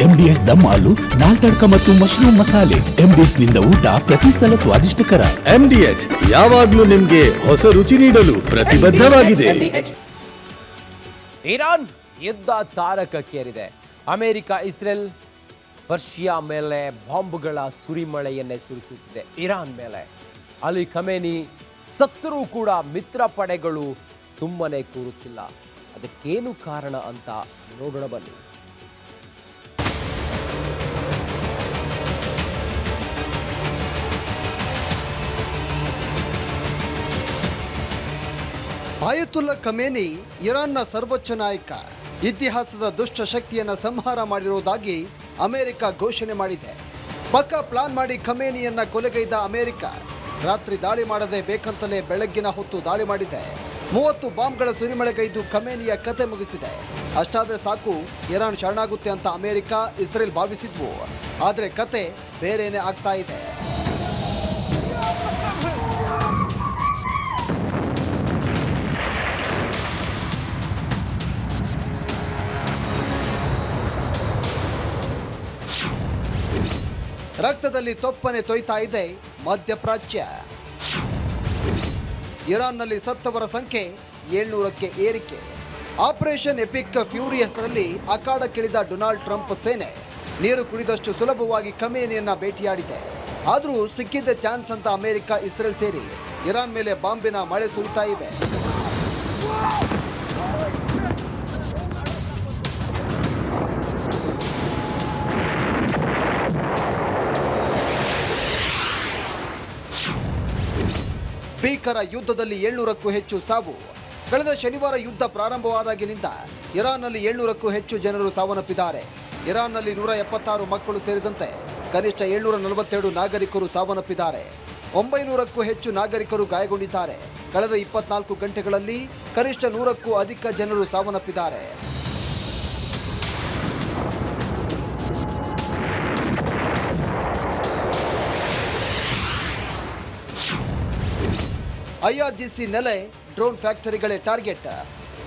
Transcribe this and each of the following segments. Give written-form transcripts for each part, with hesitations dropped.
MDS ದಮ್ ಆಲು, ನಾಲ್ ತಡ್ಕ ಮತ್ತು mushroom ಮಸಾಲೆ. MDS ನಿಂದ ಊಟ ಪ್ರತಿ ಸಲ ಸ್ವಾದಿಷ್ಟಕರ. MDH ಯಾವಾಗ್ಲೂ ನಿಮ್ಗೆ ಹೊಸ ರುಚಿ ನೀಡಲು ಪ್ರತಿಬದ್ಧವಾಗಿದೆ. ಇರಾನ್ ಯುದ್ಧ ತಾರಕಕ್ಕೇರಿದೆ. ಅಮೆರಿಕ, ಇಸ್ರೇಲ್, ರಷ್ಯಾ ಮೇಲೆ ಬಾಂಬ್ಗಳ ಸುರಿಮಳೆಯನ್ನೇ ಸುರಿಸುತ್ತಿದೆ. ಇರಾನ್ ಮೇಲೆ ಅಲಿ ಖಮೇನಿ ಸತ್ತರೂ ಕೂಡ ಮಿತ್ರ ಪಡೆಗಳು ಸುಮ್ಮನೆ ಕೂರುತ್ತಿಲ್ಲ. ಅದಕ್ಕೇನು ಕಾರಣ ಅಂತ ನೋಡೋಣ ಬನ್ನಿ. ಆಯತುಲ್ಲಾ ಖಮೇನಿ ಇರಾನ್ನ ಸರ್ವೋಚ್ಚ ನಾಯಕ. ಇತಿಹಾಸದ ದುಷ್ಟ ಶಕ್ತಿಯನ್ನು ಸಂಹಾರ ಮಾಡಿರುವುದಾಗಿ ಅಮೆರಿಕ ಘೋಷಣೆ ಮಾಡಿದೆ. ಪಕ್ಕಾ ಪ್ಲಾನ್ ಮಾಡಿ ಖಮೇನಿಯನ್ನ ಕೊಲೆಗೈದ ಅಮೆರಿಕ ರಾತ್ರಿ ದಾಳಿ ಮಾಡದೆ ಬೇಕಂತಲೇ ಬೆಳಗ್ಗಿನ ಹೊತ್ತು ದಾಳಿ ಮಾಡಿದೆ. 30 ಬಾಂಬ್ಗಳ ಸುರಿಮಳೆಗೈದು ಖಮೇನಿಯ ಕತೆ ಮುಗಿಸಿದೆ. ಅಷ್ಟಾದ್ರೆ ಸಾಕು, ಇರಾನ್ ಶರಣಾಗುತ್ತೆ ಅಂತ ಅಮೆರಿಕ, ಇಸ್ರೇಲ್ ಭಾವಿಸಿದ್ವು. ಆದರೆ ಕತೆ ಬೇರೆನೇ ಆಗ್ತಾ ಇದೆ. ರಕ್ತದಲ್ಲಿ ತೊಪ್ಪನೆ ತೊಯ್ತಾ ಇದೆ ಮಧ್ಯಪ್ರಾಚ್ಯ. ಇರಾನ್ನಲ್ಲಿ ಸತ್ತವರ ಸಂಖ್ಯೆ 700ಕ್ಕೆ ಏರಿಕೆ. ಆಪರೇಷನ್ ಎಪಿಕ್ ಫ್ಯೂರಿ ಹೆಸರಲ್ಲಿ ಅಖಾಡಕ್ಕಿಳಿದ ಡೊನಾಲ್ಡ್ ಟ್ರಂಪ್ ಸೇನೆ ನೀರು ಕುಡಿದಷ್ಟು ಸುಲಭವಾಗಿ ಖಮೇನಿಯನ್ನ ಭೇಟಿಯಾಡಿದೆ. ಆದರೂ ಸಿಕ್ಕಿದ್ದ ಚಾನ್ಸ್ ಅಂತ ಅಮೆರಿಕ, ಇಸ್ರೇಲ್ ಸೇರಿ ಇರಾನ್ ಮೇಲೆ ಬಾಂಬಿನ ಮಳೆ ಸುರಿತಾ ಇವೆ. ಭೀಕರ ಯುದ್ಧದಲ್ಲಿ 700ಕ್ಕೂ ಹೆಚ್ಚು ಸಾವು. ಕಳೆದ ಶನಿವಾರ ಯುದ್ಧ ಪ್ರಾರಂಭವಾದಾಗಿನಿಂದ ಇರಾನ್ನಲ್ಲಿ 700ಕ್ಕೂ ಹೆಚ್ಚು ಜನರು ಸಾವನ್ನಪ್ಪಿದ್ದಾರೆ. ಇರಾನ್ನಲ್ಲಿ 176 ಮಕ್ಕಳು ಸೇರಿದಂತೆ ಕನಿಷ್ಠ 742 ನಾಗರಿಕರು ಸಾವನ್ನಪ್ಪಿದ್ದಾರೆ. 900ಕ್ಕೂ ಹೆಚ್ಚು ನಾಗರಿಕರು ಗಾಯಗೊಂಡಿದ್ದಾರೆ. ಕಳೆದ 24 ಗಂಟೆಗಳಲ್ಲಿ ಕನಿಷ್ಠ 100ಕ್ಕೂ ಅಧಿಕ ಜನರು ಸಾವನ್ನಪ್ಪಿದ್ದಾರೆ. IRGC ನೆಲೆ, ಡ್ರೋನ್ ಫ್ಯಾಕ್ಟರಿಗಳೇ ಟಾರ್ಗೆಟ್.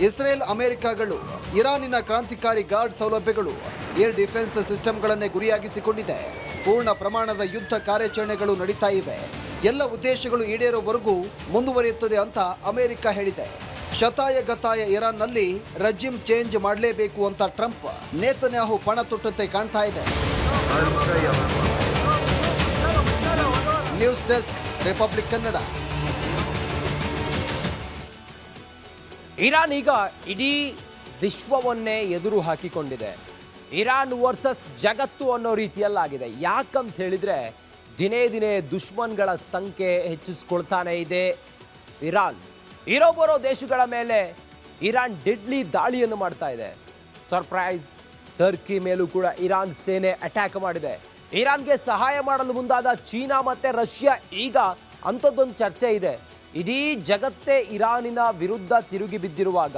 ಇಸ್ರೇಲ್, ಅಮೆರಿಕಗಳು ಇರಾನಿನ ಕ್ರಾಂತಿಕಾರಿ ಗಾರ್ಡ್ ಸೌಲಭ್ಯಗಳು, ಏರ್ ಡಿಫೆನ್ಸ್ ಸಿಸ್ಟಮ್ಗಳನ್ನೇ ಗುರಿಯಾಗಿಸಿಕೊಂಡಿದೆ. ಪೂರ್ಣ ಪ್ರಮಾಣದ ಯುದ್ಧ ಕಾರ್ಯಾಚರಣೆಗಳು ನಡೀತಾ ಇವೆ. ಎಲ್ಲ ಉದ್ದೇಶಗಳು ಈಡೇರುವವರೆಗೂ ಮುಂದುವರಿಯುತ್ತದೆ ಅಂತ ಅಮೆರಿಕ ಹೇಳಿದೆ. ಶತಾಯ ಗತಾಯ ಇರಾನ್ನಲ್ಲಿ ರೆಜಿಮ್ ಚೇಂಜ್ ಮಾಡಲೇಬೇಕು ಅಂತ ಟ್ರಂಪ್, ನೇತನ್ಯಾಹು ಪಣ ತೊಟ್ಟಂತೆ ಕಾಣ್ತಾ ಇದೆ. News desk, Republic Kannada. Iran ಈಗ ಇಡೀ ವಿಶ್ವವನ್ನೇ ಎದುರು ಹಾಕಿಕೊಂಡಿದೆ. ಇರಾನ್ ವರ್ಸಸ್ ಜಗತ್ತು ಅನ್ನೋ ರೀತಿಯಲ್ಲಾಗಿದೆ. ಯಾಕಂತ ಹೇಳಿದ್ರೆ ದಿನೇ ದಿನೇ ದುಶ್ಮನ್ಗಳ ಸಂಖ್ಯೆ ಹೆಚ್ಚಿಸ್ಕೊಳ್ತಾನೆ ಇದೆ. ಇರಾನ್ ಇರೋ ಬರೋ ದೇಶಗಳ ಮೇಲೆ ಇರಾನ್ ಡೆಡ್ಲಿ ದಾಳಿಯನ್ನು ಮಾಡ್ತಾ ಇದೆ. ಸರ್ಪ್ರೈಸ್, ಟರ್ಕಿ ಮೇಲೂ ಕೂಡ ಇರಾನ್ ಸೇನೆ ಅಟ್ಯಾಕ್ ಮಾಡಿದೆ. ಇರಾನ್ಗೆ ಸಹಾಯ ಮಾಡಲು ಮುಂದಾದ ಚೀನಾ ಮತ್ತೆ ರಷ್ಯಾ. ಈಗ ಅಂಥದ್ದೊಂದು ಚರ್ಚೆ ಇದೆ. ಇಡೀ ಜಗತ್ತೇ ಇರಾನಿನ ವಿರುದ್ಧ ತಿರುಗಿ ಬಿದ್ದಿರುವಾಗ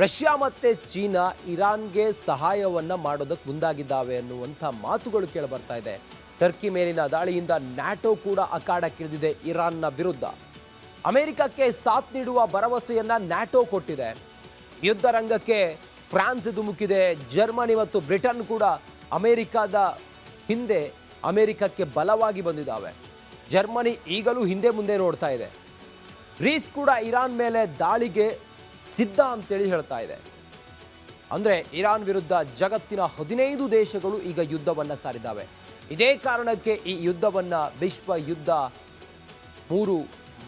ರಷ್ಯಾ ಮತ್ತು ಚೀನಾ ಇರಾನ್ಗೆ ಸಹಾಯವನ್ನು ಮಾಡೋದಕ್ಕೆ ಮುಂದಾಗಿದ್ದಾವೆ ಅನ್ನುವಂಥ ಮಾತುಗಳು ಕೇಳಿಬರ್ತಾ ಇದೆ. ಟರ್ಕಿ ಮೇಲಿನ ದಾಳಿಯಿಂದ ನ್ಯಾಟೋ ಕೂಡ ಅಖಾಡಕ್ಕಿಳಿದಿದೆ ಇರಾನ್ನ ವಿರುದ್ಧ. ಅಮೆರಿಕಕ್ಕೆ ಸಾಥ್ ನೀಡುವ ಭರವಸೆಯನ್ನು ನ್ಯಾಟೋ ಕೊಟ್ಟಿದೆ. ಯುದ್ಧ ರಂಗಕ್ಕೆ ಫ್ರಾನ್ಸ್ ಧುಮುಕಿದೆ. ಜರ್ಮನಿ ಮತ್ತು ಬ್ರಿಟನ್ ಕೂಡ ಅಮೆರಿಕದ ಹಿಂದೆ ಅಮೆರಿಕಕ್ಕೆ ಬಲವಾಗಿ ಬಂದಿದ್ದಾವೆ. ಜರ್ಮನಿ ಈಗಲೂ ಹಿಂದೆ ಮುಂದೆ ನೋಡ್ತಾ ಇದೆ. ಗ್ರೀಸ್ ಕೂಡ ಇರಾನ್ ಮೇಲೆ ದಾಳಿಗೆ ಸಿದ್ಧ ಅಂತೇಳಿ ಹೇಳ್ತಾ ಇದೆ. ಅಂದರೆ ಇರಾನ್ ವಿರುದ್ಧ ಜಗತ್ತಿನ 15 ದೇಶಗಳು ಈಗ ಯುದ್ಧವನ್ನು ಸಾರಿದ್ದಾವೆ. ಇದೇ ಕಾರಣಕ್ಕೆ ಈ ಯುದ್ಧವನ್ನು ವಿಶ್ವ ಯುದ್ಧ 3,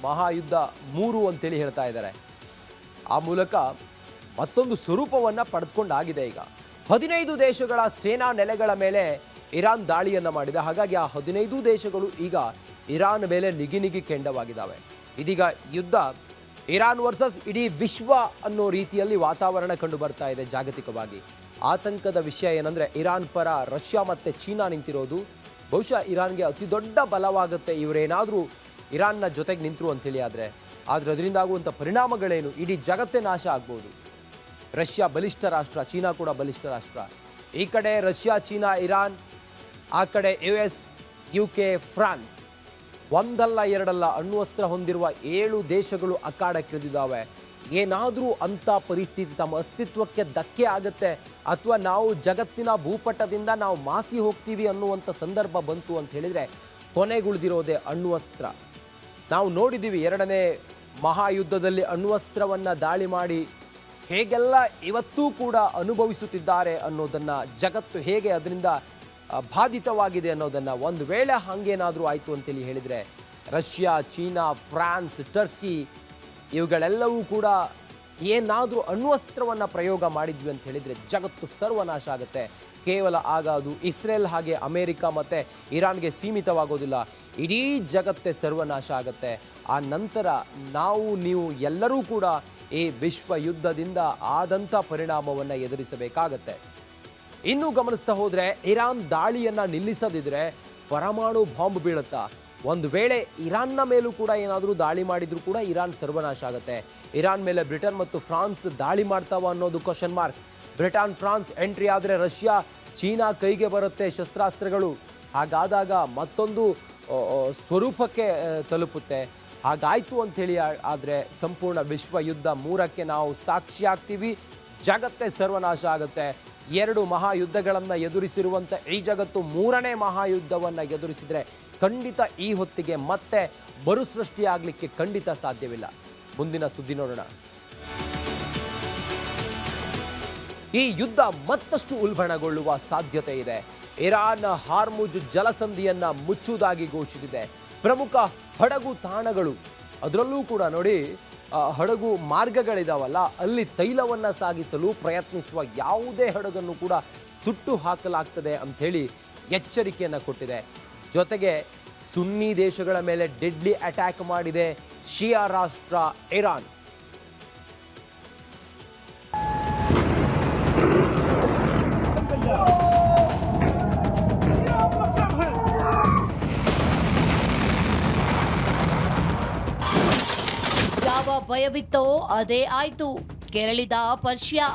ಮಹಾಯುದ್ಧ 3 ಅಂತೇಳಿ ಹೇಳ್ತಾ ಇದ್ದಾರೆ. ಆ ಮೂಲಕ ಮತ್ತೊಂದು ಸ್ವರೂಪವನ್ನು ಪಡೆದುಕೊಂಡಾಗಿದೆ. ಈಗ 15 ದೇಶಗಳ ಸೇನಾ ನೆಲೆಗಳ ಮೇಲೆ ಇರಾನ್ ದಾಳಿಯನ್ನು ಮಾಡಿದೆ. ಹಾಗಾಗಿ ಆ 15 ದೇಶಗಳು ಈಗ ಇರಾನ್ ಮೇಲೆ ನಿಗಿ ಕೆಂಡವಾಗಿದ್ದಾವೆ. ಇದೀಗ ಯುದ್ಧ ಇರಾನ್ ವರ್ಸಸ್ ಇಡೀ ವಿಶ್ವ ಅನ್ನೋ ರೀತಿಯಲ್ಲಿ ವಾತಾವರಣ ಕಂಡು ಬರ್ತಾ ಇದೆ. ಜಾಗತಿಕವಾಗಿ ಆತಂಕದ ವಿಷಯ ಏನಂದರೆ ಇರಾನ್ ಪರ ರಷ್ಯಾ ಮತ್ತು ಚೀನಾ ನಿಂತಿರೋದು. ಬಹುಶಃ ಇರಾನ್ಗೆ ಅತಿ ದೊಡ್ಡ ಬಲವಾಗುತ್ತೆ ಇವರೇನಾದರೂ ಇರಾನ್ನ ಜೊತೆಗೆ ನಿಂತರು ಅಂತೇಳಿ. ಆದರೆ ಅದರಿಂದ ಆಗುವಂಥ ಪರಿಣಾಮಗಳೇನು? ಇಡೀ ಜಗತ್ತೇ ನಾಶ ಆಗ್ಬೋದು. ರಷ್ಯಾ ಬಲಿಷ್ಠ ರಾಷ್ಟ್ರ, ಚೀನಾ ಕೂಡ ಬಲಿಷ್ಠ ರಾಷ್ಟ್ರ. ಈ ಕಡೆ ರಷ್ಯಾ, ಚೀನಾ, ಇರಾನ್, ಆ ಕಡೆ US, UK, ಫ್ರಾನ್ಸ್. ಒಂದಲ್ಲ ಎರಡಲ್ಲ ಅಣ್ವಸ್ತ್ರ ಹೊಂದಿರುವ 7 ದೇಶಗಳು ಅಖಾಡಕ್ಕಿಳಿದಿದ್ದಾವೆ. ಏನಾದರೂ ಅಂಥ ಪರಿಸ್ಥಿತಿ ತಮ್ಮ ಅಸ್ತಿತ್ವಕ್ಕೆ ಧಕ್ಕೆ ಆಗುತ್ತೆ ಅಥವಾ ನಾವು ಜಗತ್ತಿನ ಭೂಪಟದಿಂದ ನಾವು ಮಾಸಿ ಹೋಗ್ತೀವಿ ಅನ್ನುವಂಥ ಸಂದರ್ಭ ಬಂತು ಅಂತ ಹೇಳಿದರೆ ಕೊನೆಗುಳಿದಿರೋದೇ ಅಣ್ವಸ್ತ್ರ. ನಾವು ನೋಡಿದ್ದೀವಿ 2ನೇ ಮಹಾಯುದ್ಧದಲ್ಲಿ ಅಣ್ವಸ್ತ್ರವನ್ನು ದಾಳಿ ಮಾಡಿ ಹೇಗೆಲ್ಲ ಇವತ್ತೂ ಕೂಡ ಅನುಭವಿಸುತ್ತಿದ್ದಾರೆ ಅನ್ನೋದನ್ನು, ಜಗತ್ತು ಹೇಗೆ ಅದರಿಂದ ಬಾಧಿತವಾಗಿದೆ ಅನ್ನೋದನ್ನು. ಒಂದು ವೇಳೆ ಹಾಗೇನಾದರೂ ಆಯಿತು ಅಂತೇಳಿ ಹೇಳಿದರೆ ರಷ್ಯಾ, ಚೀನಾ, ಫ್ರಾನ್ಸ್, ಟರ್ಕಿ ಇವುಗಳೆಲ್ಲವೂ ಕೂಡ ಏನಾದರೂ ಅಣ್ವಸ್ತ್ರವನ್ನು ಪ್ರಯೋಗ ಮಾಡಿದ್ವಿ ಅಂತ ಹೇಳಿದರೆ ಜಗತ್ತು ಸರ್ವನಾಶ ಆಗುತ್ತೆ. ಕೇವಲ ಆಗ ಅದು ಇಸ್ರೇಲ್ ಹಾಗೆ ಅಮೇರಿಕ ಮತ್ತು ಇರಾನ್ಗೆ ಸೀಮಿತವಾಗೋದಿಲ್ಲ, ಇಡೀ ಜಗತ್ತೇ ಸರ್ವನಾಶ ಆಗುತ್ತೆ. ಆ ನಂತರ ನೀವು ಎಲ್ಲರೂ ಕೂಡ ಈ ವಿಶ್ವ ಯುದ್ಧದಿಂದ ಆದಂಥ ಪರಿಣಾಮವನ್ನು ಎದುರಿಸಬೇಕಾಗತ್ತೆ. ಇನ್ನೂ ಗಮನಿಸ್ತಾ ಹೋದರೆ ಇರಾನ್ ದಾಳಿಯನ್ನು ನಿಲ್ಲಿಸದಿದ್ದರೆ ಪರಮಾಣು ಬಾಂಬ್ ಬೀಳುತ್ತಾ. ಒಂದು ವೇಳೆ ಇರಾನ್ನ ಮೇಲೂ ಕೂಡ ಏನಾದರೂ ದಾಳಿ ಮಾಡಿದರೂ ಕೂಡ ಇರಾನ್ ಸರ್ವನಾಶ ಆಗುತ್ತೆ. ಇರಾನ್ ಮೇಲೆ ಬ್ರಿಟನ್ ಮತ್ತು ಫ್ರಾನ್ಸ್ ದಾಳಿ ಮಾಡ್ತಾವ ಅನ್ನೋದು question mark. Britain, France entry ಆದರೆ ರಷ್ಯಾ, ಚೀನಾ ಕೈಗೆ ಬರುತ್ತೆ ಶಸ್ತ್ರಾಸ್ತ್ರಗಳು. ಹಾಗಾದಾಗ ಮತ್ತೊಂದು ಸ್ವರೂಪಕ್ಕೆ ತಲುಪುತ್ತೆ. ಹಾಗಾಯಿತು ಅಂಥೇಳಿ ಆದರೆ ಸಂಪೂರ್ಣ ವಿಶ್ವ ಯುದ್ಧ 3ಕ್ಕೆ ನಾವು ಸಾಕ್ಷಿ ಆಗ್ತೀವಿ. ಜಗತ್ತೇ ಸರ್ವನಾಶ ಆಗುತ್ತೆ. 2 ಮಹಾಯುದ್ಧಗಳನ್ನು ಎದುರಿಸಿರುವಂಥ ಈ ಜಗತ್ತು 3ನೇ ಮಹಾಯುದ್ಧವನ್ನು ಎದುರಿಸಿದರೆ ಖಂಡಿತ ಈ ಹೊತ್ತಿಗೆ ಮತ್ತೆ ಮರುಸೃಷ್ಟಿಯಾಗಲಿಕ್ಕೆ ಖಂಡಿತ ಸಾಧ್ಯವಿಲ್ಲ. ಮುಂದಿನ ಸುದ್ದಿ ನೋಡೋಣ. ಈ ಯುದ್ಧ ಮತ್ತಷ್ಟು ಉಲ್ಬಣಗೊಳ್ಳುವ ಸಾಧ್ಯತೆ ಇದೆ. ಇರಾನ್ ಹಾರ್ಮುಜ್ ಜಲಸಂಧಿಯನ್ನ ಮುಚ್ಚುವುದಾಗಿ ಘೋಷಿಸಿದೆ. ಪ್ರಮುಖ ಹಡಗು ತಾಣಗಳು, ಅದರಲ್ಲೂ ಕೂಡ ನೋಡಿ ಹಡಗು ಮಾರ್ಗಗಳಿದಾವಲ್ಲ, ಅಲ್ಲಿ ತೈಲವನ್ನು ಸಾಗಿಸಲು ಪ್ರಯತ್ನಿಸುವ ಯಾವುದೇ ಹಡಗನ್ನು ಕೂಡ ಸುಟ್ಟು ಹಾಕಲಾಗ್ತದೆ ಅಂಥೇಳಿ ಎಚ್ಚರಿಕೆಯನ್ನು ಕೊಟ್ಟಿದೆ. ಜೊತೆಗೆ ಸುನ್ನಿ ದೇಶಗಳ ಮೇಲೆ ಡೆಡ್ಲಿ ಅಟ್ಯಾಕ್ ಮಾಡಿದೆ ಶಿಯಾ ರಾಷ್ಟ್ರ ಇರಾನ್. ಯಾವ ಭಯವಿತ್ತೋ ಅದೇ ಆಯ್ತು, ಕೆರಳಿದ ಪರ್ಷಿಯಾ.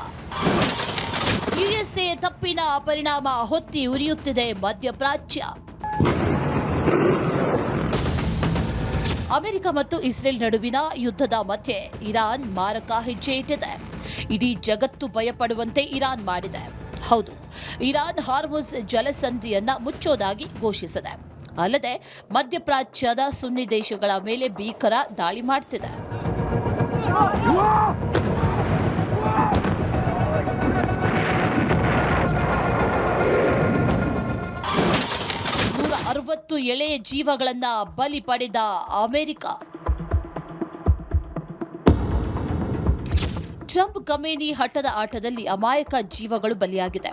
ಯುಎಸ್ಎ ತಪ್ಪಿನ ಪರಿಣಾಮ ಹೊತ್ತಿ ಉರಿಯುತ್ತಿದೆ ಮಧ್ಯಪ್ರಾಚ್ಯ. ಅಮೆರಿಕ ಮತ್ತು ಇಸ್ರೇಲ್ ನಡುವಿನ ಯುದ್ಧದ ಮಧ್ಯೆ ಇರಾನ್ ಮಾರಕ ಹೆಜ್ಜೆ ಇಟ್ಟಿದೆ. ಇಡೀ ಜಗತ್ತು ಭಯಪಡುವಂತೆ ಇರಾನ್ ಮಾಡಿದೆ. ಹೌದು, ಇರಾನ್ ಹಾರ್ಮುಜ್ ಜಲಸಂಧಿಯನ್ನ ಮುಚ್ಚೋದಾಗಿ ಘೋಷಿಸಿದೆ. ಅಲ್ಲದೆ ಮಧ್ಯಪ್ರಾಚ್ಯದ ಸುನ್ನಿ ದೇಶಗಳ ಮೇಲೆ ಭೀಕರ ದಾಳಿ ಮಾಡ್ತಿದೆ. 160 ಎಳೆಯ ಜೀವಗಳನ್ನ ಬಲಿ ಪಡೆದ ಅಮೆರಿಕ. ಟ್ರಂಪ್ ಖಮೇನಿ ಹಠದ ಆಟದಲ್ಲಿ ಅಮಾಯಕ ಜೀವಗಳು ಬಲಿಯಾಗಿದೆ.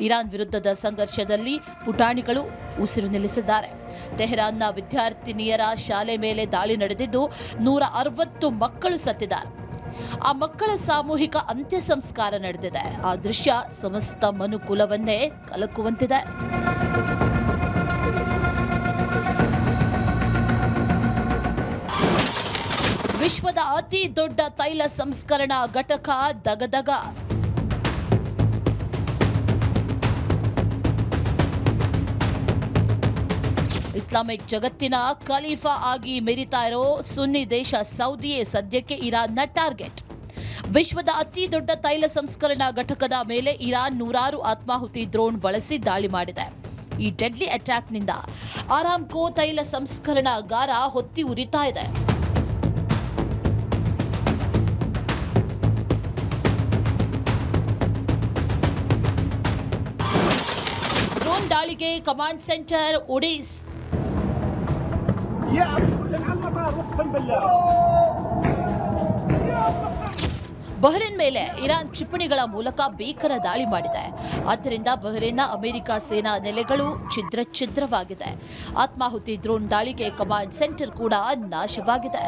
ಇರಾನ್ ವಿರುದ್ಧದ ಸಂಘರ್ಷದಲ್ಲಿ ಪುಟಾಣಿಗಳು ಉಸಿರು ನಿಲ್ಲಿಸಿದ್ದಾರೆ. ಟೆಹರಾನ್ನ ವಿದ್ಯಾರ್ಥಿನಿಯರ ಶಾಲೆ ಮೇಲೆ ದಾಳಿ ನಡೆದಿದ್ದು 160 ಮಕ್ಕಳು ಸತ್ತಿದ್ದಾರೆ. ಆ ಮಕ್ಕಳ ಸಾಮೂಹಿಕ ಅಂತ್ಯ ಸಂಸ್ಕಾರ ನಡೆದಿದೆ. ಆ ದೃಶ್ಯ ಸಮಸ್ತ ಮನುಕುಲವನ್ನೇ ಕಲಕುವಂತಿದೆ. ವಿಶ್ವದ ಅತಿ ದೊಡ್ಡ ತೈಲ ಸಂಸ್ಕರಣಾ ಘಟಕ ದಗದಗ. ಇಸ್ಲಾಮಿಕ್ ಜಗತ್ತಿನ ಖಲೀಫಾ ಆಗಿ ಮೆರಿತಾ ಇರೋ ಸುನ್ನಿ ದೇಶ ಸೌದಿಯೇ ಸದ್ಯಕ್ಕೆ ಇರಾನ್ನ ಟಾರ್ಗೆಟ್. ವಿಶ್ವದ ಅತಿ ದೊಡ್ಡ ತೈಲ ಸಂಸ್ಕರಣಾ ಘಟಕದ ಮೇಲೆ ಇರಾನ್ 100 ಆತ್ಮಾಹುತಿ ಡ್ರೋನ್ ಬಳಸಿ ದಾಳಿ ಮಾಡಿದೆ. ಈ ಡೆಡ್ಲಿ ಅಟ್ಯಾಕ್ನಿಂದ ಆರಾಮ್ಕೋ ತೈಲ ಸಂಸ್ಕರಣಾಗಾರ ಹೊತ್ತಿ ಉರಿತಾ ಇದೆ. ಡ್ರೋನ್ ದಾಳಿಗೆ ಕಮಾಂಡ್ ಸೆಂಟರ್ ಒಡಿಸ್. ಬಹ್ರೇನ್ ಮೇಲೆ ಇರಾನ್ ಕ್ಷಿಪಣಿಗಳ ಮೂಲಕ ಭೀಕರ ದಾಳಿ ಮಾಡಿದೆ. ಆದ್ದರಿಂದ ಬಹ್ರೇನ್ನ ಅಮೆರಿಕ ಸೇನಾ ನೆಲೆಗಳು ಛಿದ್ರವಾಗಿದೆ. ಆತ್ಮಾಹುತಿ ಡ್ರೋನ್ ದಾಳಿಗೆ ಕಮಾಂಡ್ ಸೆಂಟರ್ ಕೂಡ ನಾಶವಾಗಿದೆ.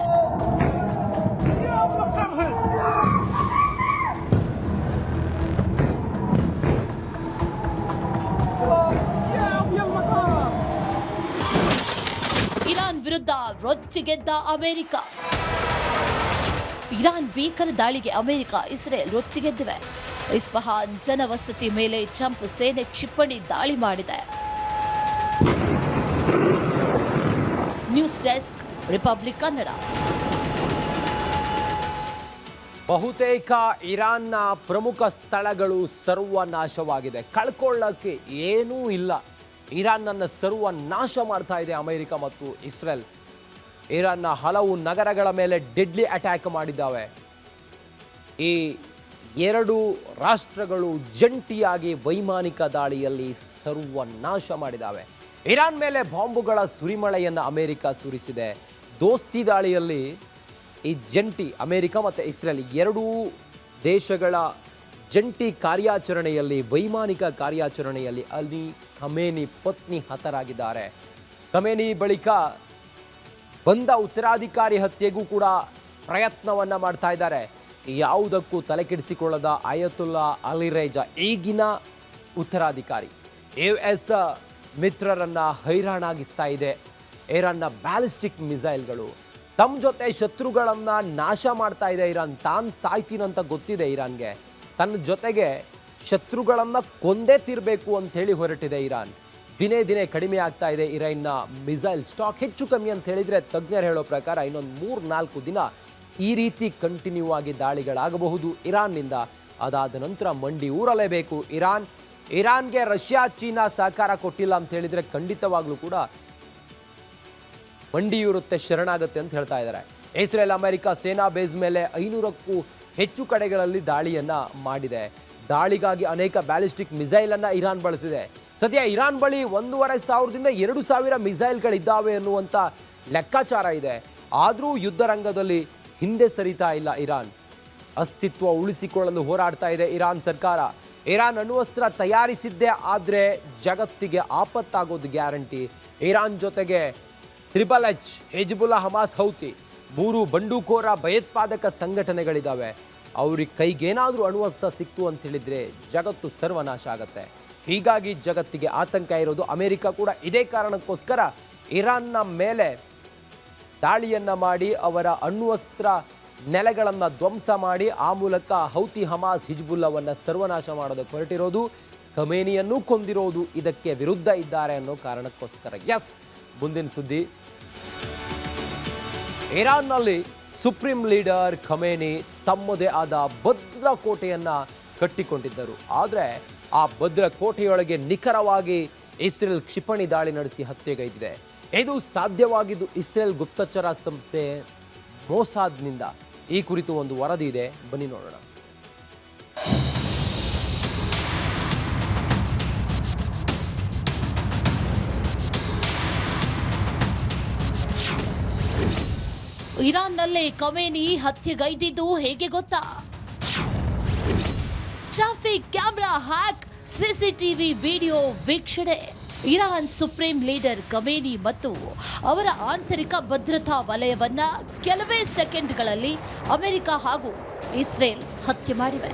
ಇರಾನ್ ವಿರುದ್ಧ ರೊಚ್ಚಿಗೆದ್ದ ಅಮೆರಿಕ. ಇರಾನ್ ಭೀಕರ ದಾಳಿಗೆ ಅಮೆರಿಕ, ಇಸ್ರೇಲ್ ರೊಚ್ಚಿಗೆದ್ದಿವೆ. ಇಸ್ಫಹಾನ್ ಜನವಸತಿ ಮೇಲೆ ಟ್ರಂಪ್ ಸೇನೆ ಕ್ಷಿಪಣಿ ದಾಳಿ ಮಾಡಿದೆ. News desk, Republic Kannada. ಬಹುತೇಕ ಇರಾನ್ನ ಪ್ರಮುಖ ಸ್ಥಳಗಳು ಸರ್ವನಾಶವಾಗಿದೆ. ಕಳ್ಕೊಳ್ಳೋಕ್ಕೆ ಏನೂ ಇಲ್ಲ. ಇರಾನ್ನನ್ನು ಸರ್ವನಾಶ ಮಾಡ್ತಾ ಇದೆ ಅಮೆರಿಕ ಮತ್ತು ಇಸ್ರೇಲ್. ಇರಾನ್ನ ಹಲವು ನಗರಗಳ ಮೇಲೆ ಡೆಡ್ಲಿ ಅಟ್ಯಾಕ್ ಮಾಡಿದ್ದಾವೆ. ಈ ಎರಡು ರಾಷ್ಟ್ರಗಳು ಜಂಟಿಯಾಗಿ ವೈಮಾನಿಕ ದಾಳಿಯಲ್ಲಿ ಸರ್ವನಾಶ ಮಾಡಿದ್ದಾವೆ. ಇರಾನ್ ಮೇಲೆ ಬಾಂಬುಗಳ ಸುರಿಮಳೆಯನ್ನು ಅಮೆರಿಕ ಸುರಿಸಿದೆ. ದೋಸ್ತಿ ದಾಳಿಯಲ್ಲಿ ಈ ಜಂಟಿ ಅಮೆರಿಕ ಮತ್ತು ಇಸ್ರೇಲ್ ಎರಡೂ ದೇಶಗಳ ಜಂಟಿ ಕಾರ್ಯಾಚರಣೆಯಲ್ಲಿ ವೈಮಾನಿಕ ಕಾರ್ಯಾಚರಣೆಯಲ್ಲಿ ಅಲಿ ಖಮೇನಿ ಪತ್ನಿ ಹತರಾಗಿದ್ದಾರೆ. ಖಮೇನಿ ಬಳಿಕ ಬಂದ ಉತ್ತರಾಧಿಕಾರಿ ಹತ್ಯೆಗೂ ಕೂಡ ಪ್ರಯತ್ನವನ್ನು ಮಾಡ್ತಾ ಇದ್ದಾರೆ. ಯಾವುದಕ್ಕೂ ತಲೆಕೆಡಿಸಿಕೊಳ್ಳದ ಅಯತುಲ್ಲಾ ಅಲಿ ರೇಜಾ ಈಗಿನ ಉತ್ತರಾಧಿಕಾರಿ US ಮಿತ್ರರನ್ನು ಹೈರಾಣಾಗಿಸ್ತಾ ಇದೆ. ಇರಾನ್ನ ಬ್ಯಾಲಿಸ್ಟಿಕ್ ಮಿಸೈಲ್ಗಳು ತಮ್ಮ ಜೊತೆ ಶತ್ರುಗಳನ್ನು ನಾಶ ಮಾಡ್ತಾ ಇದೆ ಇರಾನ್. ತಾನು ಸಾಯ್ತೀನಂತ ಗೊತ್ತಿದೆ ಇರಾನ್ಗೆ. ತನ್ನ ಜೊತೆಗೆ ಶತ್ರುಗಳನ್ನು ಕೊಂದೇ ತೀರಬೇಕು ಅಂಥೇಳಿ ಹೊರಟಿದೆ ಇರಾನ್. ದಿನೇ ದಿನೇ ಕಡಿಮೆ ಆಗ್ತಾ ಇದೆ ಇರಾನ್ನ ಮಿಸೈಲ್ ಸ್ಟಾಕ್. ಹೆಚ್ಚು ಕಮ್ಮಿ ಅಂತ ಹೇಳಿದರೆ ತಜ್ಞರು ಹೇಳೋ ಪ್ರಕಾರ ಇನ್ನೊಂದು 3-4 ದಿನ ಈ ರೀತಿ ಕಂಟಿನ್ಯೂ ಆಗಿ ದಾಳಿಗಳಾಗಬಹುದು ಇರಾನ್ನಿಂದ. ಅದಾದ ನಂತರ ಮಂಡಿ ಊರಲೇಬೇಕು ಇರಾನ್ಗೆ ರಷ್ಯಾ ಚೀನಾ ಸಹಕಾರ ಕೊಟ್ಟಿಲ್ಲ ಅಂತ ಹೇಳಿದರೆ ಖಂಡಿತವಾಗ್ಲೂ ಕೂಡ ಮಂಡಿಯೂರುತ್ತೆ, ಶರಣಾಗುತ್ತೆ ಅಂತ ಹೇಳ್ತಾ ಇದ್ದಾರೆ. ಇಸ್ರೇಲ್ ಅಮೆರಿಕ ಸೇನಾ ಬೇಸ್ ಮೇಲೆ 500ಕ್ಕೂ ಹೆಚ್ಚು ಕಡೆಗಳಲ್ಲಿ ದಾಳಿಯನ್ನು ಮಾಡಿದೆ. ದಾಳಿಗಾಗಿ ಅನೇಕ ಬ್ಯಾಲಿಸ್ಟಿಕ್ ಮಿಸೈಲನ್ನು ಇರಾನ್ ಬಳಸಿದೆ. ಸದ್ಯ ಇರಾನ್ ಬಳಿ 1,500ದಿಂದ 2,000 ಮಿಸೈಲ್ಗಳಿದ್ದಾವೆ ಅನ್ನುವಂಥ ಲೆಕ್ಕಾಚಾರ ಇದೆ. ಆದರೂ ಯುದ್ಧ ರಂಗದಲ್ಲಿ ಹಿಂದೆ ಸರಿತಾ ಇಲ್ಲ ಇರಾನ್. ಅಸ್ತಿತ್ವ ಉಳಿಸಿಕೊಳ್ಳಲು ಹೋರಾಡ್ತಾ ಇದೆ ಇರಾನ್ ಸರ್ಕಾರ. ಇರಾನ್ ಅಣ್ವಸ್ತ್ರ ತಯಾರಿಸಿದ್ದೇ ಆದರೆ ಜಗತ್ತಿಗೆ ಆಪತ್ತಾಗೋದು ಗ್ಯಾರಂಟಿ. ಇರಾನ್ ಜೊತೆಗೆ HH, ಹಿಜ್ಬುಲ್ಲಾ, ಹಮಾಸ್, ಹೌತಿ 3 ಬಂಡೂಕೋರ ಭಯೋತ್ಪಾದಕ ಸಂಘಟನೆಗಳಿದ್ದಾವೆ. ಅವ್ರಿಗೆ ಕೈಗೇನಾದರೂ ಅಣ್ವಸ್ತ್ರ ಸಿಕ್ತು ಅಂತ ಹೇಳಿದ್ರೆ ಜಗತ್ತು ಸರ್ವನಾಶ ಆಗುತ್ತೆ. ಹೀಗಾಗಿ ಜಗತ್ತಿಗೆ ಆತಂಕ ಇರೋದು. ಅಮೆರಿಕ ಕೂಡ ಇದೇ ಕಾರಣಕ್ಕೋಸ್ಕರ ಇರಾನ್ನ ಮೇಲೆ ದಾಳಿಯನ್ನು ಮಾಡಿ ಅವರ ಅಣ್ವಸ್ತ್ರ ನೆಲೆಗಳನ್ನು ಧ್ವಂಸ ಮಾಡಿ ಆ ಮೂಲಕ ಹೌತಿ, ಹಮಾಸ್, ಹಿಜ್ಬುಲ್ಲವನ್ನು ಸರ್ವನಾಶ ಮಾಡೋದಕ್ಕೆ ಹೊರಟಿರೋದು. ಖಮೇನಿಯನ್ನು ಕೊಂದಿರೋದು ಇದಕ್ಕೆ ವಿರುದ್ಧ ಇದ್ದಾರೆ ಅನ್ನೋ ಕಾರಣಕ್ಕೋಸ್ಕರ. ಮುಂದಿನ ಸುದ್ದಿ, ಇರಾನ್ನಲ್ಲಿ ಸುಪ್ರೀಂ ಲೀಡರ್ ಖಮೇನಿ ತಮ್ಮದೇ ಆದ ಭದ್ರಕೋಟೆಯನ್ನು ಕಟ್ಟಿಕೊಂಡಿದ್ದರು. ಆದರೆ ಆ ಭದ್ರಕೋಟೆಯೊಳಗೆ ನಿಖರವಾಗಿ ಇಸ್ರೇಲ್ ಕ್ಷಿಪಣಿ ದಾಳಿ ನಡೆಸಿ ಹತ್ಯೆಗೈದಿದೆ. ಇದು ಸಾಧ್ಯವಾಗಿದ್ದು ಇಸ್ರೇಲ್ ಗುಪ್ತಚರ ಸಂಸ್ಥೆ ಮೊಸಾದ್ನಿಂದ. ಈ ಕುರಿತು ಒಂದು ವರದಿ ಇದೆ, ಬನ್ನಿ ನೋಡೋಣ. ಇರಾನ್ನಲ್ಲಿ ಖಮೇನಿ ಹತ್ಯೆಗೈದಿದ್ದು ಹೇಗೆ ಗೊತ್ತಾ? Traffic camera hack, CCTV video ವೀಕ್ಷಣೆ. ಇರಾನ್ ಸುಪ್ರೀಂ ಲೀಡರ್ ಖಮೇನಿ ಮತ್ತು ಅವರ ಆಂತರಿಕ ಭದ್ರತಾ ವಲಯವನ್ನ ಕೆಲವೇ ಸೆಕೆಂಡ್ಗಳಲ್ಲಿ ಅಮೆರಿಕ ಹಾಗೂ ಇಸ್ರೇಲ್ ಹತ್ಯೆ ಮಾಡಿವೆ.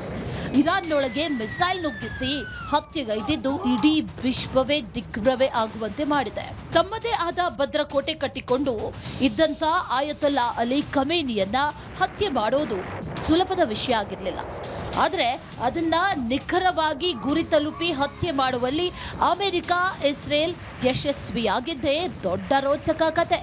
ಇರಾನ್ನೊಳಗೆ ಮಿಸೈಲ್ ನುಗ್ಗಿಸಿ ಹತ್ಯೆಗೈದಿದ್ದು ಇಡೀ ವಿಶ್ವವೇ ದಿಗ್ಭ್ರಮೆ ಆಗುವಂತೆ ಮಾಡಿದೆ. ತಮ್ಮದೇ ಆದ ಭದ್ರಕೋಟೆ ಕಟ್ಟಿಕೊಂಡು ಇದ್ದಂಥ ಆಯತುಲ್ಲಾ ಅಲಿ ಖಮೇನಿಯನ್ನ ಹತ್ಯೆ ಮಾಡೋದು ಸುಲಭದ ವಿಷಯ ಆಗಿರಲಿಲ್ಲ. ಆದರೆ ಅದನ್ನ ನಿಖರವಾಗಿ ಗುರಿ ತಲುಪಿ ಹತ್ಯೆ ಮಾಡುವಲ್ಲಿ ಅಮೆರಿಕ, ಇಸ್ರೇಲ್ ಯಶಸ್ವಿಯಾಗಿದ್ದೇ ದೊಡ್ಡ ರೋಚಕ ಕತೆ.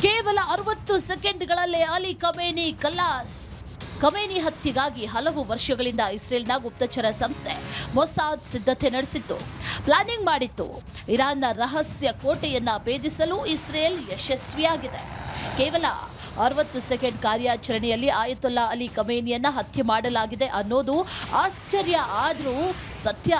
ಕೇವಲ 60 ಸೆಕೆಂಡ್ಗಳಲ್ಲೇ ಅಲಿ ಖಮೇನಿ ಖಲಾಸ್. ಖಮೇನಿ ಹತ್ಯೆಗಾಗಿ ಹಲವು ವರ್ಷಗಳಿಂದ ಇಸ್ರೇಲ್ನ ಗುಪ್ತಚರ ಸಂಸ್ಥೆ ಮೊಸಾದ್ ಸಿದ್ಧತೆ ನಡೆಸಿತ್ತು, ಪ್ಲಾನಿಂಗ್ ಮಾಡಿತ್ತು. ಇರಾನ್ನ ರಹಸ್ಯ ಕೋಟೆಯನ್ನ ಭೇದಿಸಲು ಇಸ್ರೇಲ್ ಯಶಸ್ವಿಯಾಗಿದೆ. ಕೇವಲ 60 ಸೆಕೆಂಡ್ ಕಾರ್ಯಾಚರಣೆಯಲ್ಲಿ ಆಯತುಲ್ಲಾ ಅಲಿ ಖಮೇನಿಯನ್ನ ಹತ್ಯೆ ಮಾಡಲಾಗಿದೆ ಅನ್ನೋದು ಆಶ್ಚರ್ಯ ಆದರೂ ಸತ್ಯ.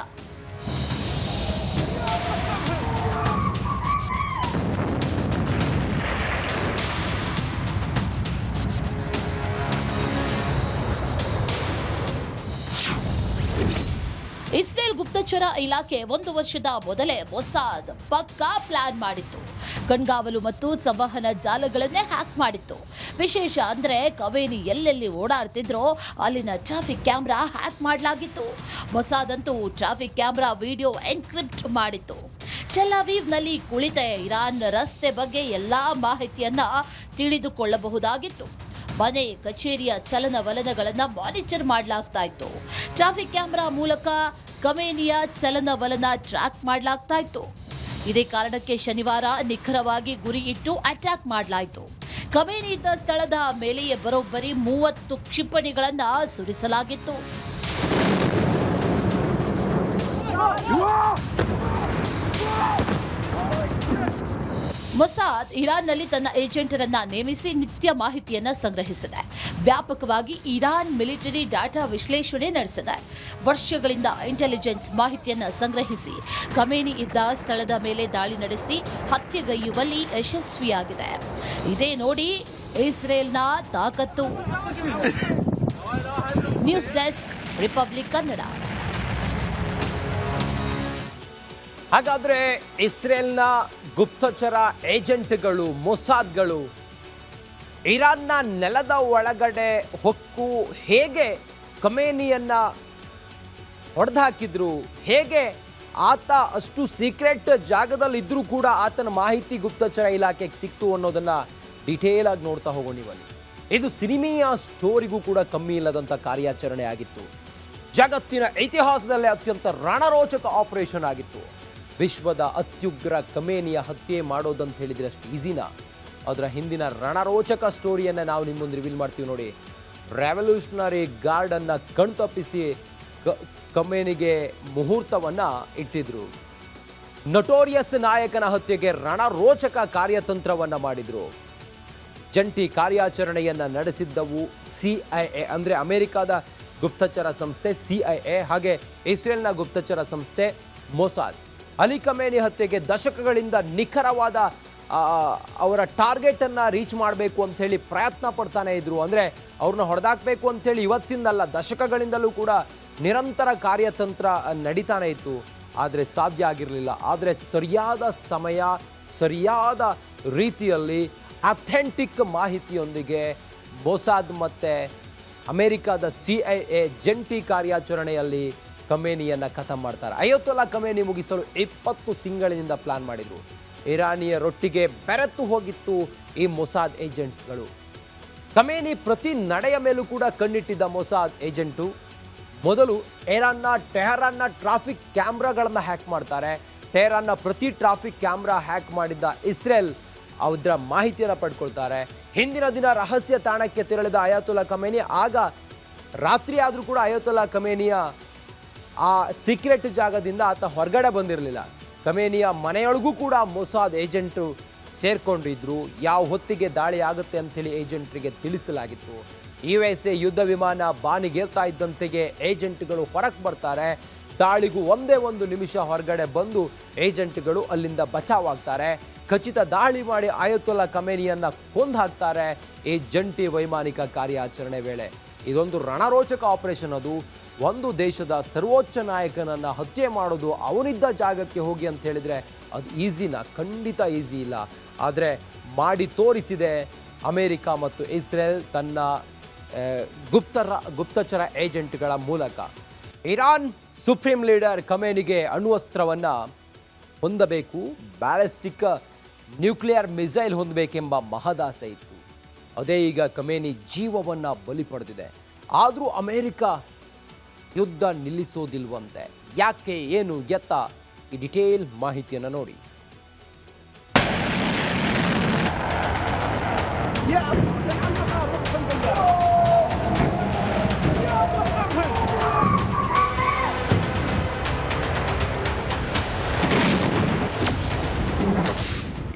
ಇಸ್ರೇಲ್ ಗುಪ್ತಚರ ಇಲಾಖೆ 1 ವರ್ಷದ ಮೊದಲೇ ಮೊಸಾದ್ ಪಕ್ಕಾ ಪ್ಲಾನ್ ಮಾಡಿತ್ತು. ಕಣ್ಗಾವಲು ಮತ್ತು ಸಂವಹನ ಜಾಲಗಳನ್ನೇ ಹ್ಯಾಕ್ ಮಾಡಿತ್ತು. ವಿಶೇಷ ಅಂದರೆ ಖಮೇನಿ ಎಲ್ಲೆಲ್ಲಿ ಓಡಾಡ್ತಿದ್ರೋ ಅಲ್ಲಿನ ಟ್ರಾಫಿಕ್ ಕ್ಯಾಮ್ರಾ ಹ್ಯಾಕ್ ಮಾಡಲಾಗಿತ್ತು. ಮೊಸಾದ್ ಅಂತೂ ಟ್ರಾಫಿಕ್ ಕ್ಯಾಮ್ರಾ ವಿಡಿಯೋ ಎನ್ಕ್ರಿಪ್ಟ್ ಮಾಡಿತ್ತು. ಟೆಲ್ ಅವೀವ್ನಲ್ಲಿ ಕುಳಿತ ಇರಾನ್ ರಸ್ತೆ ಬಗ್ಗೆ ಎಲ್ಲ ಮಾಹಿತಿಯನ್ನ ತಿಳಿದುಕೊಳ್ಳಬಹುದಾಗಿತ್ತು. ಮನೆ, ಕಚೇರಿಯ ಚಲನವಲನಗಳನ್ನು ಮಾನಿಟರ್ ಮಾಡಲಾಗ್ತಾ ಇತ್ತು. ಟ್ರಾಫಿಕ್ ಕ್ಯಾಮೆರಾ ಮೂಲಕ ಖಮೇನಿಯ ಚಲನವಲನ ಟ್ರ್ಯಾಕ್ ಮಾಡಲಾಗ್ತಾ ಇತ್ತು. ಇದೇ ಕಾರಣಕ್ಕೆ ಶನಿವಾರ ನಿಖರವಾಗಿ ಗುರಿ ಇಟ್ಟು ಅಟ್ಯಾಕ್ ಮಾಡಲಾಯಿತು. ಖಮೇನಿ ಇದ್ದ ಸ್ಥಳದ ಮೇಲೆಯೇ ಬರೋಬ್ಬರಿ 30 ಕ್ಷಿಪಣಿಗಳನ್ನು ಸುರಿಸಲಾಗಿತ್ತು. ಮೊಸಾದ್ ಇರಾನ್ನಲ್ಲಿ ತನ್ನ ಏಜೆಂಟರನ್ನ ನೇಮಿಸಿ ನಿತ್ಯ ಮಾಹಿತಿಯನ್ನ ಸಂಗ್ರಹಿಸಿದೆ. ವ್ಯಾಪಕವಾಗಿ ಇರಾನ್ ಮಿಲಿಟರಿ ಡಾಟಾ ವಿಶ್ಲೇಷಣೆ ನಡೆಸಿದೆ. ವರ್ಷಗಳಿಂದ ಇಂಟೆಲಿಜೆನ್ಸ್ ಮಾಹಿತಿಯನ್ನ ಸಂಗ್ರಹಿಸಿ ಖಮೇನಿ ಇದ್ದ ಸ್ಥಳದ ಮೇಲೆ ದಾಳಿ ನಡೆಸಿ ಹತ್ಯೆಗೈಯುವಲ್ಲಿ ಯಶಸ್ವಿಯಾಗಿದೆ. ಇದೇ ನೋಡಿ ಇಸ್ರೇಲ್ನ ತಾಕತ್ತು. News desk, Republic Kannada. ಹಾಗಾದ್ರೆ ಇಸ್ರೇಲ್ನ ಗುಪ್ತಚರ ಏಜೆಂಟ್ಗಳು, ಮೊಸಾದ್ಗಳು ಇರಾನ್ನ ನೆಲದ ಒಳಗಡೆ ಹೊಕ್ಕು ಹೇಗೆ ಖಮೇನಿಯನ್ನ ಹೊಡೆದಾಕಿದ್ರು, ಹೇಗೆ ಆತ ಅಷ್ಟು ಸೀಕ್ರೆಟ್ ಜಾಗದಲ್ಲಿದ್ದರೂ ಕೂಡ ಆತನ ಮಾಹಿತಿ ಗುಪ್ತಚರ ಇಲಾಖೆಗೆ ಸಿಕ್ತು ಅನ್ನೋದನ್ನ ಡಿಟೇಲ್ ಆಗಿ ನೋಡ್ತಾ ಹೋಗೋಣ ನೀವಲ್ಲಿ. ಇದು ಸಿನಿಮೆಯ ಸ್ಟೋರಿಗೂ ಕೂಡ ಕಮ್ಮಿ ಇಲ್ಲದಂಥ ಕಾರ್ಯಾಚರಣೆ ಆಗಿತ್ತು. ಜಗತ್ತಿನ ಇತಿಹಾಸದಲ್ಲೇ ಅತ್ಯಂತ ರಣರೋಚಕ ಆಪರೇಷನ್ ಆಗಿತ್ತು. ವಿಶ್ವದ ಅತ್ಯುಗ್ರ ಖಮೇನಿಯ ಹತ್ಯೆ ಮಾಡೋದಂತ ಹೇಳಿದ್ರೆ ಅಷ್ಟು ಈಸಿನಾ? ಅದರ ಹಿಂದಿನ ರಣರೋಚಕ ಸ್ಟೋರಿಯನ್ನು ನಾವು ನಿಮ್ಮ ಮುಂದೆ ರಿವೀಲ್ ಮಾಡ್ತೀವಿ ನೋಡಿ. ರೆವಲ್ಯೂಷನರಿ ಗಾರ್ಡನ್ನು ಕಣ್ತಪ್ಪಿಸಿ ಖಮೇನಿಗೆ ಮುಹೂರ್ತವನ್ನು ಇಟ್ಟಿದ್ರು. ನಟೋರಿಯಸ್ ನಾಯಕನ ಹತ್ಯೆಗೆ ರಣರೋಚಕ ಕಾರ್ಯತಂತ್ರವನ್ನು ಮಾಡಿದ್ರು. ಜಂಟಿ ಕಾರ್ಯಾಚರಣೆಯನ್ನು ನಡೆಸಿದ್ದವು CIA, ಅಂದರೆ ಅಮೆರಿಕದ ಗುಪ್ತಚರ ಸಂಸ್ಥೆ CIA, ಹಾಗೆ ಇಸ್ರೇಲ್ನ ಗುಪ್ತಚರ ಸಂಸ್ಥೆ ಮೊಸಾದ್. ಅಲಿ ಖಮೇನಿ ಹತ್ಯೆಗೆ ದಶಕಗಳಿಂದ ನಿಖರವಾದ ಅವರ ಟಾರ್ಗೆಟನ್ನು ರೀಚ್ ಮಾಡಬೇಕು ಅಂಥೇಳಿ ಪ್ರಯತ್ನ ಪಡ್ತಾನೆ ಇದ್ರು. ಅಂದರೆ ಅವ್ರನ್ನ ಹೊಡೆದಾಕಬೇಕು ಅಂಥೇಳಿ ಇವತ್ತಿಂದಲ್ಲ, ದಶಕಗಳಿಂದಲೂ ಕೂಡ ನಿರಂತರ ಕಾರ್ಯತಂತ್ರ ನಡೀತಾನೆ ಇತ್ತು. ಆದರೆ ಸಾಧ್ಯ ಆಗಿರಲಿಲ್ಲ. ಆದರೆ ಸರಿಯಾದ ಸಮಯ, ಸರಿಯಾದ ರೀತಿಯಲ್ಲಿ ಅಥೆಂಟಿಕ್ ಮಾಹಿತಿಯೊಂದಿಗೆ ಮೊಸಾದ್ ಮತ್ತು ಅಮೆರಿಕದ CIA ಜಂಟಿ ಕಾರ್ಯಾಚರಣೆಯಲ್ಲಿ ಖಮೇನಿಯನ್ನು ಖತಮ್ ಮಾಡ್ತಾರೆ. ಅಯೋತೊಲ್ಲಾ ಖಮೇನಿ ಮುಗಿಸಲು 20 ತಿಂಗಳಿನಿಂದ ಪ್ಲಾನ್ ಮಾಡಿದರು. ಇರಾನಿಯರೊಟ್ಟಿಗೆ ಬೆರೆತು ಹೋಗಿತ್ತು ಈ ಮೊಸಾದ್ ಏಜೆಂಟ್ಸ್ಗಳು. ಖಮೇನಿ ಪ್ರತಿ ನಡೆಯ ಮೇಲೂ ಕೂಡ ಕಣ್ಣಿಟ್ಟಿದ್ದ ಮೊಸಾದ್ ಏಜೆಂಟು ಮೊದಲು ಟೆಹರಾನ್ನ ಟ್ರಾಫಿಕ್ ಕ್ಯಾಮ್ರಾಗಳನ್ನು ಹ್ಯಾಕ್ ಮಾಡ್ತಾರೆ. ಟೆಹರಾನ್ನ ಪ್ರತಿ ಟ್ರಾಫಿಕ್ ಕ್ಯಾಮ್ರಾ ಹ್ಯಾಕ್ ಮಾಡಿದ್ದ ಇಸ್ರೇಲ್ ಅದರ ಮಾಹಿತಿಯನ್ನು ಪಡ್ಕೊಳ್ತಾರೆ. ಹಿಂದಿನ ದಿನ ರಹಸ್ಯ ತಾಣಕ್ಕೆ ತೆರಳಿದ ಅಯಾತೊಲ್ಲಾ ಖಮೇನಿ, ಆಗ ರಾತ್ರಿ ಆದರೂ ಕೂಡ ಅಯಾತೊಲ್ಲಾ ಖಮೇನಿಯ ಆ ಸೀಕ್ರೆಟ್ ಜಾಗದಿಂದ ಆತ ಹೊರಗಡೆ ಬಂದಿರಲಿಲ್ಲ. ಖಮೇನಿಯ ಮನೆಯೊಳಗೂ ಕೂಡ ಮೊಸಾದ್ ಏಜೆಂಟು ಸೇರ್ಕೊಂಡಿದ್ರು. ಯಾವ ಹೊತ್ತಿಗೆ ದಾಳಿ ಆಗುತ್ತೆ ಅಂಥೇಳಿ ಏಜೆಂಟ್ರಿಗೆ ತಿಳಿಸಲಾಗಿತ್ತು. USA ಯುದ್ಧ ವಿಮಾನ ಬಾನಿಗೇರ್ತಾ ಇದ್ದಂತೆಯೇ ಏಜೆಂಟ್ಗಳು ಹೊರಗೆ ಬರ್ತಾರೆ. ದಾಳಿಗೂ ಒಂದೇ ಒಂದು ನಿಮಿಷ ಹೊರಗಡೆ ಬಂದು ಏಜೆಂಟ್ಗಳು ಅಲ್ಲಿಂದ ಬಚಾವಾಗ್ತಾರೆ. ಖಚಿತ ದಾಳಿ ಮಾಡಿ ಅಯಾತೊಲ್ಲಾ ಖಮೇನಿಯನ್ನು ಕೊಂದು ಹಾಕ್ತಾರೆ ಈ ಜಂಟಿ ವೈಮಾನಿಕ ಕಾರ್ಯಾಚರಣೆ ವೇಳೆ. ಇದೊಂದು ರಣರೋಚಕ ಆಪರೇಷನ್. ಅದು ಒಂದು ದೇಶದ ಸರ್ವೋಚ್ಚ ನಾಯಕನನ್ನು ಹತ್ಯೆ ಮಾಡೋದು, ಅವನಿದ್ದ ಜಾಗಕ್ಕೆ ಹೋಗಿ ಅಂತ ಹೇಳಿದರೆ ಅದು ಈಸಿನಾ? ಖಂಡಿತ ಈಸಿ ಇಲ್ಲ. ಆದರೆ ಮಾಡಿ ತೋರಿಸಿದೆ ಅಮೇರಿಕ ಮತ್ತು ಇಸ್ರೇಲ್ ತನ್ನ ಗುಪ್ತಚರ ಏಜೆಂಟ್ಗಳ ಮೂಲಕ. ಇರಾನ್ ಸುಪ್ರೀಂ ಲೀಡರ್ ಖಮೇನಿಗೆ ಅಣ್ವಸ್ತ್ರವನ್ನು ಹೊಂದಬೇಕು, ಬ್ಯಾಲಿಸ್ಟಿಕ್ ನ್ಯೂಕ್ಲಿಯರ್ ಮಿಸೈಲ್ ಹೊಂದಬೇಕೆಂಬ ಮಹದಾಸೆ ಇತ್ತು. ಅದೇ ಈಗ ಖಮೇನಿ ಜೀವವನ್ನು ಬಲಿ ಪಡೆದಿದೆ. ಆದರೂ ಅಮೇರಿಕ ಯುದ್ಧ ನಿಲ್ಲಿಸೋದಿಲ್ವಂತೆ. ಯಾಕೆ, ಏನು, ಎತ್ತ, ಈ ಡಿಟೇಲ್ ಮಾಹಿತಿಯನ್ನು ನೋಡಿ.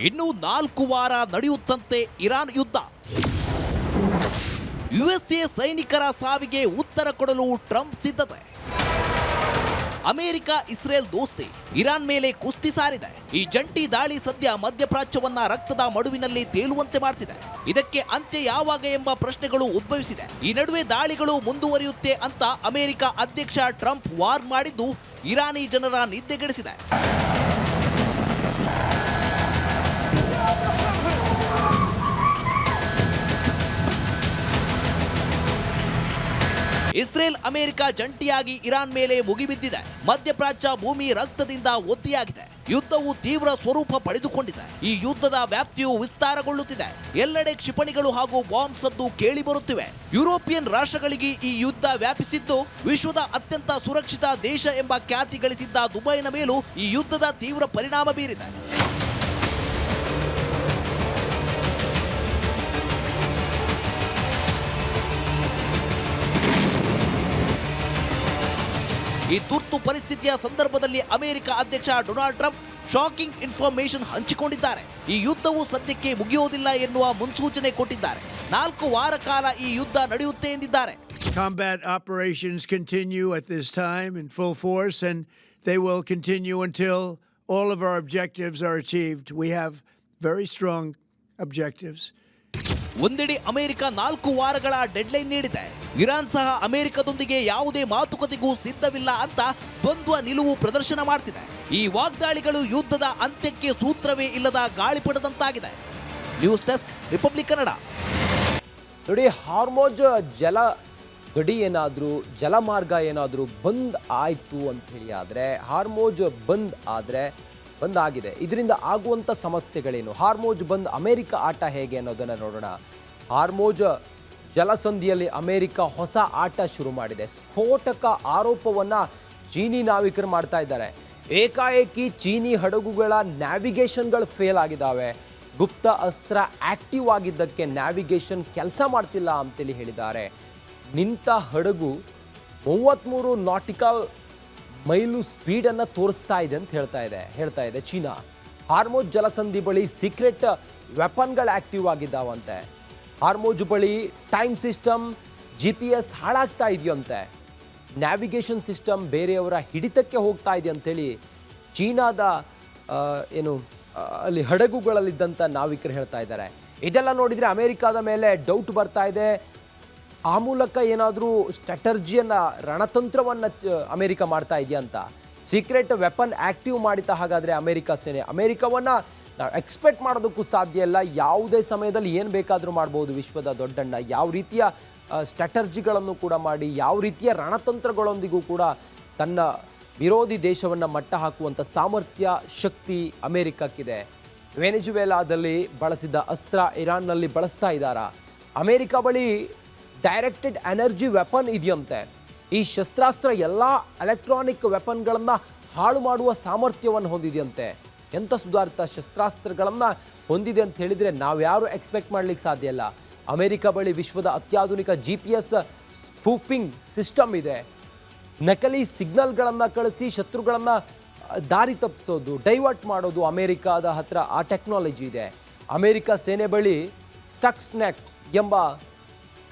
ಇನ್ನು 4 ವಾರ ನಡೆಯುತ್ತಂತೆ ಇರಾನ್ ಯುದ್ಧ. USA ಸೈನಿಕರ ಸಾವಿಗೆ ಉತ್ತರ ಕೊಡಲು ಟ್ರಂಪ್ ಸಿದ್ಧತೆ. ಅಮೆರಿಕ ಇಸ್ರೇಲ್ ದೋಸ್ತಿ ಇರಾನ್ ಮೇಲೆ ಕುಸ್ತಿ ಸಾರಿದೆ. ಈ ಜಂಟಿ ದಾಳಿ ಸದ್ಯ ಮಧ್ಯಪ್ರಾಚ್ಯವನ್ನ ರಕ್ತದ ಮಡುವಿನಲ್ಲಿ ತೇಲುವಂತೆ ಮಾಡ್ತಿದೆ. ಇದಕ್ಕೆ ಅಂತ್ಯ ಯಾವಾಗ ಎಂಬ ಪ್ರಶ್ನೆಗಳು ಉದ್ಭವಿಸಿದೆ. ಈ ನಡುವೆ ದಾಳಿಗಳು ಮುಂದುವರಿಯುತ್ತೆ ಅಂತ ಅಮೆರಿಕ ಅಧ್ಯಕ್ಷ ಟ್ರಂಪ್ ವಾರ್ ಮಾಡಿದ್ದು ಇರಾನಿ ಜನರ ನಿದ್ದೆಗೆಡಿಸಿದೆ. ಇಸ್ರೇಲ್ ಅಮೆರಿಕ ಜಂಟಿಯಾಗಿ ಇರಾನ್ ಮೇಲೆ ಮುಗಿಬಿದ್ದಿದೆ. ಮಧ್ಯಪ್ರಾಚ್ಯ ಭೂಮಿ ರಕ್ತದಿಂದ ಒದ್ದೆಯಾಗಿದೆ. ಯುದ್ಧವು ತೀವ್ರ ಸ್ವರೂಪ ಪಡೆದುಕೊಂಡಿದೆ. ಈ ಯುದ್ಧದ ವ್ಯಾಪ್ತಿಯು ವಿಸ್ತಾರಗೊಳ್ಳುತ್ತಿದೆ. ಎಲ್ಲೆಡೆ ಕ್ಷಿಪಣಿಗಳು ಹಾಗೂ ಬಾಂಬ್ ಸದ್ದು ಕೇಳಿ ಬರುತ್ತಿವೆ. ಯುರೋಪಿಯನ್ ರಾಷ್ಟ್ರಗಳಿಗೆ ಈ ಯುದ್ಧ ವ್ಯಾಪಿಸಿದ್ದು ವಿಶ್ವದ ಅತ್ಯಂತ ಸುರಕ್ಷಿತ ದೇಶ ಎಂಬ ಖ್ಯಾತಿ ಗಳಿಸಿದ್ದ ದುಬೈನ ಮೇಲೂ ಈ ಯುದ್ಧದ ತೀವ್ರ ಪರಿಣಾಮ ಬೀರಿದೆ. ಈ ತುರ್ತು ಪರಿಸ್ಥಿತಿಯ ಸಂದರ್ಭದಲ್ಲಿ ಅಮೆರಿಕ ಅಧ್ಯಕ್ಷ ಡೊನಾಲ್ಡ್ ಟ್ರಂಪ್ ಶಾಕಿಂಗ್ ಇನ್ಫಾರ್ಮೇಶನ್ ಹಂಚಿಕೊಂಡಿದ್ದಾರೆ. ಈ ಯುದ್ಧವು ಸದ್ಯಕ್ಕೆ ಮುಗಿಯುವುದಿಲ್ಲ ಎನ್ನುವ ಮುನ್ಸೂಚನೆ ಕೊಟ್ಟಿದ್ದಾರೆ. 4 ವಾರ ಕಾಲ ಈ ಯುದ್ಧ ನಡೆಯುತ್ತೆ ಎಂದಿದ್ದಾರೆ. Combat operations continue at this time in full force, and they will continue until all of our objectives are achieved. We have very strong objectives. ಒಂದೆಡೆ ಅಮೆರಿಕ 4 ವಾರಗಳ ಡೆಡ್ಲೈನ್ ನೀಡಿದೆ. ಇರಾನ್ ಸಹ ಅಮೆರಿಕದೊಂದಿಗೆ ಯಾವುದೇ ಮಾತುಕತೆಗೂ ಸಿದ್ಧವಿಲ್ಲ ಅಂತ ದ್ವಂದ್ವ ನಿಲುವು ಪ್ರದರ್ಶನ ಮಾಡ್ತಿದೆ. ಈ ವಾಗ್ದಾಳಿಗಳು ಯುದ್ಧದ ಅಂತ್ಯಕ್ಕೆ ಸೂತ್ರವೇ ಇಲ್ಲದ ಗಾಳಿಪಟದಂತಾಗಿದೆ. News desk, Republic Kannada. ನೋಡಿ, ಹಾರ್ಮೋಜ್ ಜಲ ಗಡಿ ಏನಾದರೂ ಜಲಮಾರ್ಗ ಏನಾದರೂ ಬಂದ್ ಆಯಿತು ಅಂಥೇಳಿ ಆದರೆ, ಹಾರ್ಮೋಜ್ ಬಂದ್ ಆಗಿದೆ. ಇದರಿಂದ ಆಗುವಂಥ ಸಮಸ್ಯೆಗಳೇನು, ಹಾರ್ಮೋಜ್ ಬಂದ್ ಅಮೆರಿಕ ಆಟ ಹೇಗೆ ಅನ್ನೋದನ್ನು ನೋಡೋಣ. ಹಾರ್ಮೋಜ್ ಜಲಸಂಧಿಯಲ್ಲಿ ಅಮೆರಿಕ ಹೊಸ ಆಟ ಶುರು ಮಾಡಿದೆ. ಸ್ಫೋಟಕ ಆರೋಪವನ್ನು ಚೀನಿ ನಾವಿಕರು ಮಾಡ್ತಾ ಇದ್ದಾರೆ. ಏಕಾಏಕಿ ಚೀನಿ ಹಡಗುಗಳ ನ್ಯಾವಿಗೇಷನ್ಗಳು ಫೇಲ್ ಆಗಿದ್ದಾವೆ. ಗುಪ್ತ ಅಸ್ತ್ರ ಆಕ್ಟಿವ್ ಆಗಿದ್ದಕ್ಕೆ ನ್ಯಾವಿಗೇಷನ್ ಕೆಲಸ ಮಾಡ್ತಿಲ್ಲ ಅಂತೇಳಿ ಹೇಳಿದ್ದಾರೆ. ನಿಂತ ಹಡಗು 33 ನಾಟಿಕಲ್ ಮೈಲು ಸ್ಪೀಡನ್ನು ತೋರಿಸ್ತಾ ಇದೆ ಅಂತ ಹೇಳ್ತಾ ಇದೆ ಚೀನಾ. ಹಾರ್ಮೋಜ್ ಜಲಸಂಧಿ ಬಳಿ ಸೀಕ್ರೆಟ್ ವೆಪನ್ಗಳು ಆಕ್ಟಿವ್ ಆಗಿದ್ದಾವಂತೆ. ಹಾರ್ಮೋಜ್ ಬಳಿ ಟೈಮ್ ಸಿಸ್ಟಮ್, GPS ಹಾಳಾಗ್ತಾ ಇದೆಯಂತೆ. ನ್ಯಾವಿಗೇಷನ್ ಸಿಸ್ಟಮ್ ಬೇರೆಯವರ ಹಿಡಿತಕ್ಕೆ ಹೋಗ್ತಾ ಇದೆ ಅಂಥೇಳಿ ಚೀನಾದ ಅಲ್ಲಿ ಹಡಗುಗಳಲ್ಲಿದ್ದಂಥ ನಾವಿಕರು ಹೇಳ್ತಾ ಇದ್ದಾರೆ. ಇದೆಲ್ಲ ನೋಡಿದರೆ ಅಮೆರಿಕಾದ ಮೇಲೆ ಡೌಟ್ ಬರ್ತಾ ಇದೆ. ಆ ಮೂಲಕ ಏನಾದರೂ ಸ್ಟ್ರಾಟರ್ಜಿಯನ್ನು, ರಣತಂತ್ರವನ್ನು ಅಮೆರಿಕ ಮಾಡ್ತಾ ಇದೆಯಾ ಅಂತ. ಸೀಕ್ರೆಟ್ ವೆಪನ್ ಆ್ಯಕ್ಟಿವ್ ಮಾಡಿತಾ ಹಾಗಾದರೆ ಅಮೆರಿಕ ಸೇನೆ, ಅಮೆರಿಕವನ್ನು ನಾವು ಎಕ್ಸ್ಪೆಕ್ಟ್ ಮಾಡೋದಕ್ಕೂ ಸಾಧ್ಯ ಇಲ್ಲ. ಯಾವುದೇ ಸಮಯದಲ್ಲಿ ಏನು ಬೇಕಾದರೂ ಮಾಡ್ಬೋದು ವಿಶ್ವದ ದೊಡ್ಡಣ್ಣ. ಯಾವ ರೀತಿಯ ಸ್ಟ್ರಾಟರ್ಜಿಗಳನ್ನು ಕೂಡ ಮಾಡಿ, ಯಾವ ರೀತಿಯ ರಣತಂತ್ರಗಳೊಂದಿಗೂ ಕೂಡ ತನ್ನ ವಿರೋಧಿ ದೇಶವನ್ನು ಮಟ್ಟ ಹಾಕುವಂಥ ಸಾಮರ್ಥ್ಯ, ಶಕ್ತಿ ಅಮೆರಿಕಕ್ಕಿದೆ. ವೆನೆಜುವೆಲಾದಲ್ಲಿ ಬಳಸಿದ ಅಸ್ತ್ರ ಇರಾನ್ನಲ್ಲಿ ಬಳಸ್ತಾ ಇದ್ದಾರಾ? ಅಮೆರಿಕ ಬಳಿ ಡೈರೆಕ್ಟೆಡ್ ಎನರ್ಜಿ ವೆಪನ್ ಇದೆಯಂತೆ. ಈ ಶಸ್ತ್ರಾಸ್ತ್ರ ಎಲ್ಲ ಎಲೆಕ್ಟ್ರಾನಿಕ್ ವೆಪನ್ಗಳನ್ನು ಹಾಳು ಮಾಡುವ ಸಾಮರ್ಥ್ಯವನ್ನು ಹೊಂದಿದೆಯಂತೆ. ಎಂಥ ಸುಧಾರಿತ ಶಸ್ತ್ರಾಸ್ತ್ರಗಳನ್ನು ಹೊಂದಿದೆ ಅಂತ ಹೇಳಿದರೆ ನಾವ್ಯಾರು ಎಕ್ಸ್ಪೆಕ್ಟ್ ಮಾಡಲಿಕ್ಕೆ ಸಾಧ್ಯ ಇಲ್ಲ. ಅಮೆರಿಕ ಬಳಿ ವಿಶ್ವದ ಅತ್ಯಾಧುನಿಕ GPS ಸ್ಪೂಪಿಂಗ್ ಸಿಸ್ಟಮ್ ಇದೆ. ನಕಲಿ ಸಿಗ್ನಲ್ಗಳನ್ನು ಕಳಿಸಿ ಶತ್ರುಗಳನ್ನು ದಾರಿ ತಪ್ಪಿಸೋದು, ಡೈವರ್ಟ್ ಮಾಡೋದು ಅಮೆರಿಕಾದ ಹತ್ರ ಆ ಟೆಕ್ನಾಲಜಿ ಇದೆ. ಅಮೆರಿಕ ಸೇನೆ ಬಳಿ ಸ್ಟಕ್ಸ್ನೆಕ್ಸ್ ಎಂಬ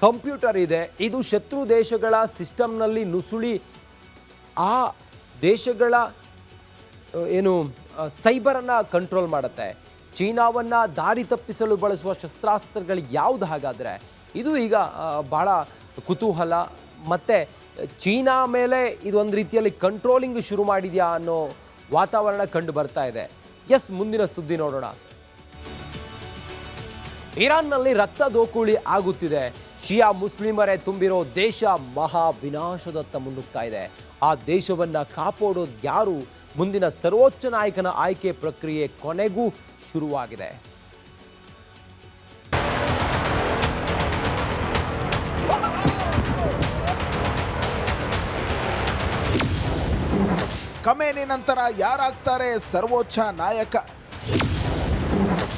ಕಂಪ್ಯೂಟರ್ ಇದೆ. ಇದು ಶತ್ರು ದೇಶಗಳ ಸಿಸ್ಟಮ್ನಲ್ಲಿ ನುಸುಳಿ ಆ ದೇಶಗಳ ಸೈಬರನ್ನು ಕಂಟ್ರೋಲ್ ಮಾಡುತ್ತೆ. ಚೀನಾವನ್ನು ದಾರಿ ತಪ್ಪಿಸಲು ಬಳಸುವ ಶಸ್ತ್ರಾಸ್ತ್ರಗಳು ಯಾವುದು ಹಾಗಾದರೆ? ಇದು ಈಗ ಭಾಳ ಕುತೂಹಲ. ಮತ್ತು ಚೀನಾ ಮೇಲೆ ಇದೊಂದು ರೀತಿಯಲ್ಲಿ ಕಂಟ್ರೋಲಿಂಗ್ ಶುರು ಮಾಡಿದೆಯಾ ಅನ್ನೋ ವಾತಾವರಣ ಕಂಡು ಬರ್ತಾ ಇದೆ. ಮುಂದಿನ ಸುದ್ದಿ ನೋಡೋಣ. ಇರಾನ್ನಲ್ಲಿ ರಕ್ತ ದೋಕುಳಿ ಆಗುತ್ತಿದೆ. ಶಿಯಾ ಮುಸ್ಲಿಮರೇ ತುಂಬಿರೋ ದೇಶ ಮಹಾ ವಿನಾಶದತ್ತ ಮುನ್ನುಗ್ತಾ ಇದೆ. ಆ ದೇಶವನ್ನು ಕಾಪಾಡೋದು ಯಾರು? ಮುಂದಿನ ಸರ್ವೋಚ್ಚ ನಾಯಕನ ಆಯ್ಕೆ ಪ್ರಕ್ರಿಯೆ ಕೊನೆಗೂ ಶುರುವಾಗಿದೆ. ಖಮೇನಿ ನಂತರ ಯಾರಾಗ್ತಾರೆ ಸರ್ವೋಚ್ಚ ನಾಯಕ?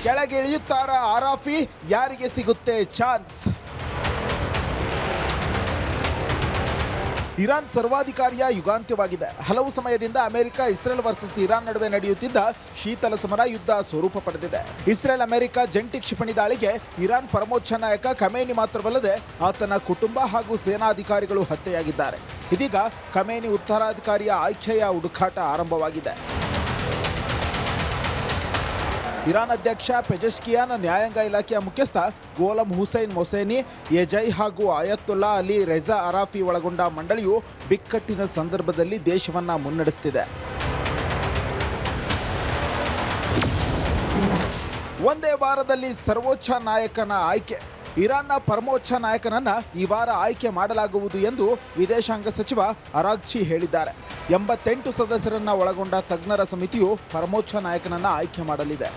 ಕೆಳಗಿಳಿಯುತ್ತಾರ ಆರಾಫಿ? ಯಾರಿಗೆ ಸಿಗುತ್ತೆ ಚಾನ್ಸ್? ಇರಾನ್ ಸರ್ವಾಧಿಕಾರಿಯ ಯುಗಾಂತ್ಯವಾಗಿದೆ. ಹಲವು ಸಮಯದಿಂದ ಅಮೆರಿಕ, ಇಸ್ರೇಲ್ ವರ್ಸಸ್ ಇರಾನ್ ನಡುವೆ ನಡೆಯುತ್ತಿದ್ದ ಶೀತಲ ಸಮರ ಯುದ್ಧ ಸ್ವರೂಪ ಪಡೆದಿದೆ. ಇಸ್ರೇಲ್ ಅಮೆರಿಕ ಜಂಟಿ ಕ್ಷಿಪಣಿ ದಾಳಿಗೆ ಇರಾನ್ ಪರಮೋಚ್ಚ ನಾಯಕ ಖಮೇನಿ ಮಾತ್ರವಲ್ಲದೆ ಆತನ ಕುಟುಂಬ ಹಾಗೂ ಸೇನಾಧಿಕಾರಿಗಳು ಹತ್ಯೆಯಾಗಿದ್ದಾರೆ. ಇದೀಗ ಖಮೇನಿ ಉತ್ತರಾಧಿಕಾರಿಯ ಆಯ್ಕೆಯ ಹುಡುಕಾಟ ಆರಂಭವಾಗಿದೆ. ಇರಾನ್ ಅಧ್ಯಕ್ಷ ಪೆಜೆಶ್ಕಿಯಾನ್, ನ್ಯಾಯಾಂಗ ಇಲಾಖೆಯ ಮುಖ್ಯಸ್ಥ ಗೋಲಂ ಹುಸೈನ್ ಮೊಸೇನಿ, ಎಜೈ ಹಾಗೂ ಅಯತುಲ್ಲಾ ಅಲಿ ರೆಜಾ ಅರಾಫಿ ಒಳಗೊಂಡ ಮಂಡಳಿಯು ಬಿಕ್ಕಟ್ಟಿನ ಸಂದರ್ಭದಲ್ಲಿ ದೇಶವನ್ನ ಮುನ್ನಡೆಸುತ್ತಿದೆ. ಒಂದೇ ವಾರದಲ್ಲಿ ಸರ್ವೋಚ್ಚ ನಾಯಕನ ಆಯ್ಕೆ. ಇರಾನ್ನ ಪರಮೋಚ್ಚ ನಾಯಕನನ್ನ ಈ ವಾರ ಆಯ್ಕೆ ಮಾಡಲಾಗುವುದು ಎಂದು ವಿದೇಶಾಂಗ ಸಚಿವ ಅರಾಗ್ಚಿ ಹೇಳಿದ್ದಾರೆ. 88 ಸದಸ್ಯರನ್ನ ಒಳಗೊಂಡ ತಜ್ಞರ ಸಮಿತಿಯು ಪರಮೋಚ್ಚ ನಾಯಕನನ್ನ ಆಯ್ಕೆ ಮಾಡಲಿದೆ.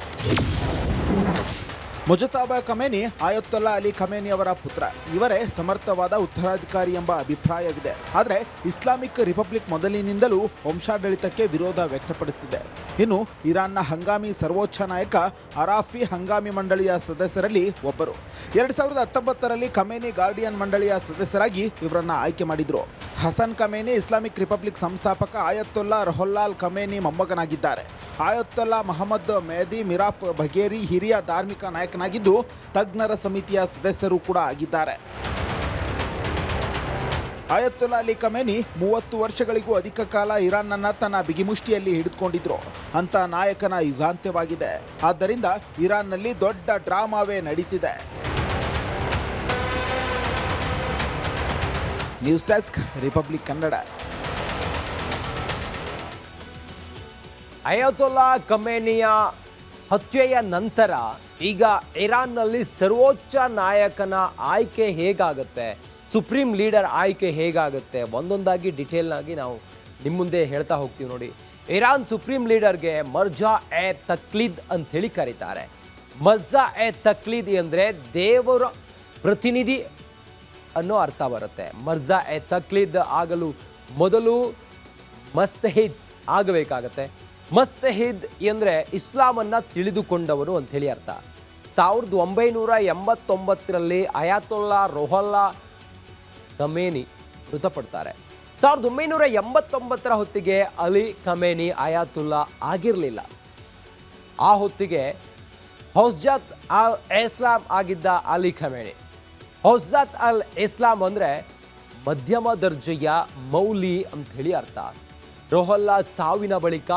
ಮುಜತಾಬಾ ಖಮೇನಿ ಆಯತ್ತೊಲ್ಲಾ ಅಲಿ ಖಮೇನಿ ಅವರ ಪುತ್ರ. ಇವರೇ ಸಮರ್ಥವಾದ ಉತ್ತರಾಧಿಕಾರಿ ಎಂಬ ಅಭಿಪ್ರಾಯವಿದೆ. ಆದರೆ ಇಸ್ಲಾಮಿಕ್ ರಿಪಬ್ಲಿಕ್ ಮೊದಲಿನಿಂದಲೂ ವಂಶಾಡಳಿತಕ್ಕೆ ವಿರೋಧ ವ್ಯಕ್ತಪಡಿಸುತ್ತಿದೆ. ಇನ್ನು ಇರಾನ್ನ ಹಂಗಾಮಿ ಸರ್ವೋಚ್ಚ ನಾಯಕ ಅರಾಫಿ ಹಂಗಾಮಿ ಮಂಡಳಿಯ ಸದಸ್ಯರಲ್ಲಿ ಒಬ್ಬರು. 2019ರಲ್ಲಿ ಖಮೇನಿ ಗಾರ್ಡಿಯನ್ ಮಂಡಳಿಯ ಸದಸ್ಯರಾಗಿ ಇವರನ್ನ ಆಯ್ಕೆ ಮಾಡಿದ್ರು. ಹಸನ್ ಖಮೇನಿ ಇಸ್ಲಾಮಿಕ್ ರಿಪಬ್ಲಿಕ್ ಸಂಸ್ಥಾಪಕ ಆಯತ್ತೊಲ್ಲಾ ರುಹುಲ್ಲಾಲ್ ಖಮೇನಿ ಮೊಮ್ಮಗನಾಗಿದ್ದಾರೆ. ಆಯತ್ತೊಲ್ಲಾ ಮಹಮ್ಮದ್ ಮೆಹದಿ ಮಿರಾಫ್ ಬಘೇರಿ ಹಿರಿಯ ಧಾರ್ಮಿಕ ನಾಯಕನಾಗಿದ್ದು ತಜ್ಞರ ಸಮಿತಿಯ ಸದಸ್ಯರು ಕೂಡ ಆಗಿದ್ದಾರೆ. ಆಯತ್ತೊಲ್ಲಾ ಅಲಿ ಖಮೇನಿ 30 ವರ್ಷಗಳಿಗೂ ಅಧಿಕ ಕಾಲ ಇರಾನ್ನನ್ನ ತನ್ನ ಬಿಗಿಮುಷ್ಟಿಯಲ್ಲಿ ಹಿಡಿದುಕೊಂಡಿದ್ರು. ಅಂತ ನಾಯಕನ ಯುಗಾಂತ್ಯವಾಗಿದೆ. ಆದ್ದರಿಂದ ಇರಾನ್ನಲ್ಲಿ ದೊಡ್ಡ ಡ್ರಾಮಾವೇ ನಡೀತಿದೆ. News desk, Republic Kannada. Ayatollah ಖಮೇನಿಯ ಹತ್ಯೆಯ ನಂತರ ಈಗ ಇರಾನ್ನಲ್ಲಿ ಸರ್ವೋಚ್ಚ ನಾಯಕನ ಆಯ್ಕೆ ಹೇಗಾಗುತ್ತೆ, ಸುಪ್ರೀಂ ಲೀಡರ್ ಆಯ್ಕೆ ಹೇಗಾಗುತ್ತೆ, ಒಂದೊಂದಾಗಿ ಡಿಟೇಲ್ನಾಗಿ ನಾವು ನಿಮ್ಮ ಮುಂದೆ ಹೇಳ್ತಾ ಹೋಗ್ತೀವಿ ನೋಡಿ. ಇರಾನ್ ಸುಪ್ರೀಂ ಲೀಡರ್ಗೆ ಮರ್ಜಾ ಎ ತಕ್ಲೀದ್ ಅಂಥೇಳಿ ಕರೀತಾರೆ. ಮರ್ಜಾ ಎ ತಕ್ಲೀದ್ ಅಂದರೆ ದೇವರ ಪ್ರತಿನಿಧಿ ಅನ್ನೋ ಅರ್ಥ ಬರುತ್ತೆ. ಮರ್ಜಾ ಎ ತಕ್ಲೀದ್ ಆಗಲು ಮೊದಲು ಮಸ್ತಹಿದ್ ಆಗಬೇಕಾಗತ್ತೆ. ಮಸ್ತಹಿದ್ ಅಂದರೆ ಇಸ್ಲಾಮನ್ನು ತಿಳಿದುಕೊಂಡವನು ಅಂಥೇಳಿ ಅರ್ಥ. 1989ರಲ್ಲಿ ಅಯಾತೊಲ್ಲಾ ರುಹುಲ್ಲಾ ಖಮೇನಿ ಮೃತಪಡ್ತಾರೆ. 1989ರ ಹೊತ್ತಿಗೆ ಅಲಿ ಖಮೇನಿ ಅಯಾತುಲ್ಲಾ ಆಗಿರಲಿಲ್ಲ. ಆ ಹೊತ್ತಿಗೆ ಹೊಜ್ಜತ್ ಅಲ್ ಇಸ್ಲಾಂ ಆಗಿದ್ದ ಅಲಿ ಖಮೇನಿ. ಹೊಜ್ಜತ್ ಅಲ್ ಇಸ್ಲಾಂ ಅಂದರೆ ಮಧ್ಯಮ ದರ್ಜೆಯ ಮೌಲಿ ಅಂಥೇಳಿ ಅರ್ಥ. ರುಹುಲ್ಲಾ ಸಾವಿನ ಬಳಿಕ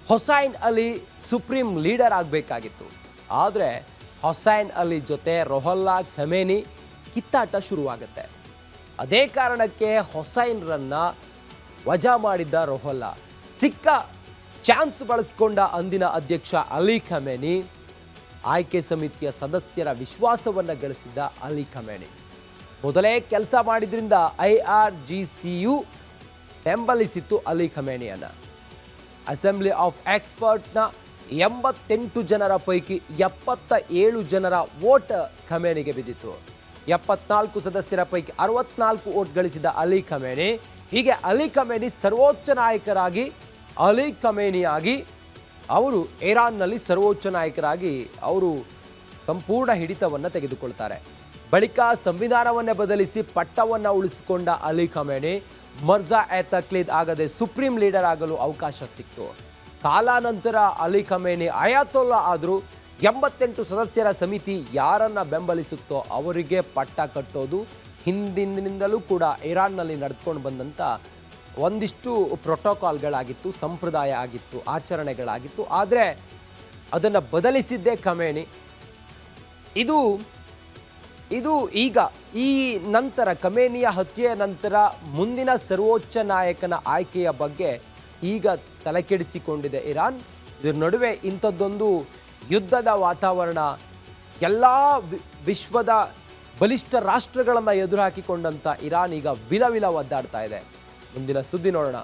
ಹುಸೈನ್ ಅಲಿ ಸುಪ್ರೀಂ ಲೀಡರ್ ಆಗಬೇಕಾಗಿತ್ತು. ಆದರೆ ಹುಸೈನ್ ಅಲಿ ಜೊತೆ ರುಹುಲ್ಲಾ ಖಮೇನಿ ಕಿತ್ತಾಟ ಶುರುವಾಗುತ್ತೆ. ಅದೇ ಕಾರಣಕ್ಕೆ ಹುಸೈನ್ರನ್ನ ವಜಾ ಮಾಡಿದ್ದ ರುಹುಲ್ಲಾ. ಸಿಕ್ಕ ಚಾನ್ಸ್ ಬಳಸಿಕೊಂಡ ಅಂದಿನ ಅಧ್ಯಕ್ಷ ಅಲಿ ಖಮೇನಿ ಆಯ್ಕೆ ಸಮಿತಿಯ ಸದಸ್ಯರ ವಿಶ್ವಾಸವನ್ನು ಗಳಿಸಿದ್ದ ಅಲಿ ಖಮೇನಿ ಮೊದಲೇ ಕೆಲಸ ಮಾಡಿದ್ರಿಂದ IRGCಯು ಬೆಂಬಲಿಸಿತ್ತು ಅಲಿ ಖಮೇನಿಯನ್ನು. ಅಸೆಂಬ್ಲಿ ಆಫ್ ಎಕ್ಸ್ಪರ್ಟ್ನ 88 ಜನರ ಪೈಕಿ 77 ಜನರ ವೋಟ್ ಖಮೇನಿಗೆ ಬಿದ್ದಿತ್ತು. 74 ಸದಸ್ಯರ ಪೈಕಿ 64 ವೋಟ್ ಗಳಿಸಿದ ಅಲಿ ಖಮೇನಿ. ಹೀಗೆ ಅಲಿ ಖಮೇನಿ ಸರ್ವೋಚ್ಚ ನಾಯಕರಾಗಿ ಅಲಿ ಖಮೇನಿಯಾಗಿ ಅವರು ಇರಾನ್ನಲ್ಲಿ ಸರ್ವೋಚ್ಚ ನಾಯಕರಾಗಿ ಅವರು ಸಂಪೂರ್ಣ ಹಿಡಿತವನ್ನು ತೆಗೆದುಕೊಳ್ತಾರೆ. ಬಳಿಕ ಸಂವಿಧಾನವನ್ನೇ ಬದಲಿಸಿ ಪಟ್ಟವನ್ನು ಉಳಿಸಿಕೊಂಡ ಅಲಿ ಖಮೇನಿ ಮರ್ಜಾ ಎ ತಕ್ಲೀದ್ ಆಗದೆ ಸುಪ್ರೀಂ ಲೀಡರ್ ಆಗಲು ಅವಕಾಶ ಸಿಕ್ತು. ಕಾಲಾನಂತರ ಅಲಿ ಖಮೇನಿ ಅಯಾತೊಲ್ಲಾ ಆದರೂ 88 ಸದಸ್ಯರ ಸಮಿತಿ ಯಾರನ್ನ ಬೆಂಬಲಿಸುತ್ತೋ ಅವರಿಗೆ ಪಟ್ಟ ಕಟ್ಟೋದು ಹಿಂದಿನಿಂದಲೂ ಕೂಡ ಇರಾನ್ನಲ್ಲಿ ನಡೆದುಕೊಂಡು ಬಂದಂಥ ಒಂದಿಷ್ಟು ಪ್ರೋಟೋಕಾಲ್ಗಳಾಗಿತ್ತು, ಸಂಪ್ರದಾಯ ಆಗಿತ್ತು, ಆಚರಣೆಗಳಾಗಿತ್ತು. ಆದರೆ ಅದನ್ನು ಬದಲಿಸಿದ್ದೇ ಖಮೇನಿ. ಇದು ಈಗ ಈ ನಂತರ ಖಮೇನಿಯ ಹತ್ಯೆಯ ನಂತರ ಮುಂದಿನ ಸರ್ವೋಚ್ಚ ನಾಯಕನ ಆಯ್ಕೆಯ ಬಗ್ಗೆ ಈಗ ತಲೆಕೆಡಿಸಿಕೊಂಡಿದೆ ಇರಾನ್. ಇದರ ನಡುವೆ ಇಂಥದ್ದೊಂದು ಯುದ್ಧದ ವಾತಾವರಣ ಎಲ್ಲ ವಿಶ್ವದ ಬಲಿಷ್ಠ ರಾಷ್ಟ್ರಗಳನ್ನು ಎದುರು ಹಾಕಿಕೊಂಡಂಥ ಇರಾನ್ ಈಗ ವಿಲವಿಲ ಒದ್ದಾಡ್ತಾ ಇದೆ. ಮುಂದಿನ ಸುದ್ದಿ ನೋಡೋಣ.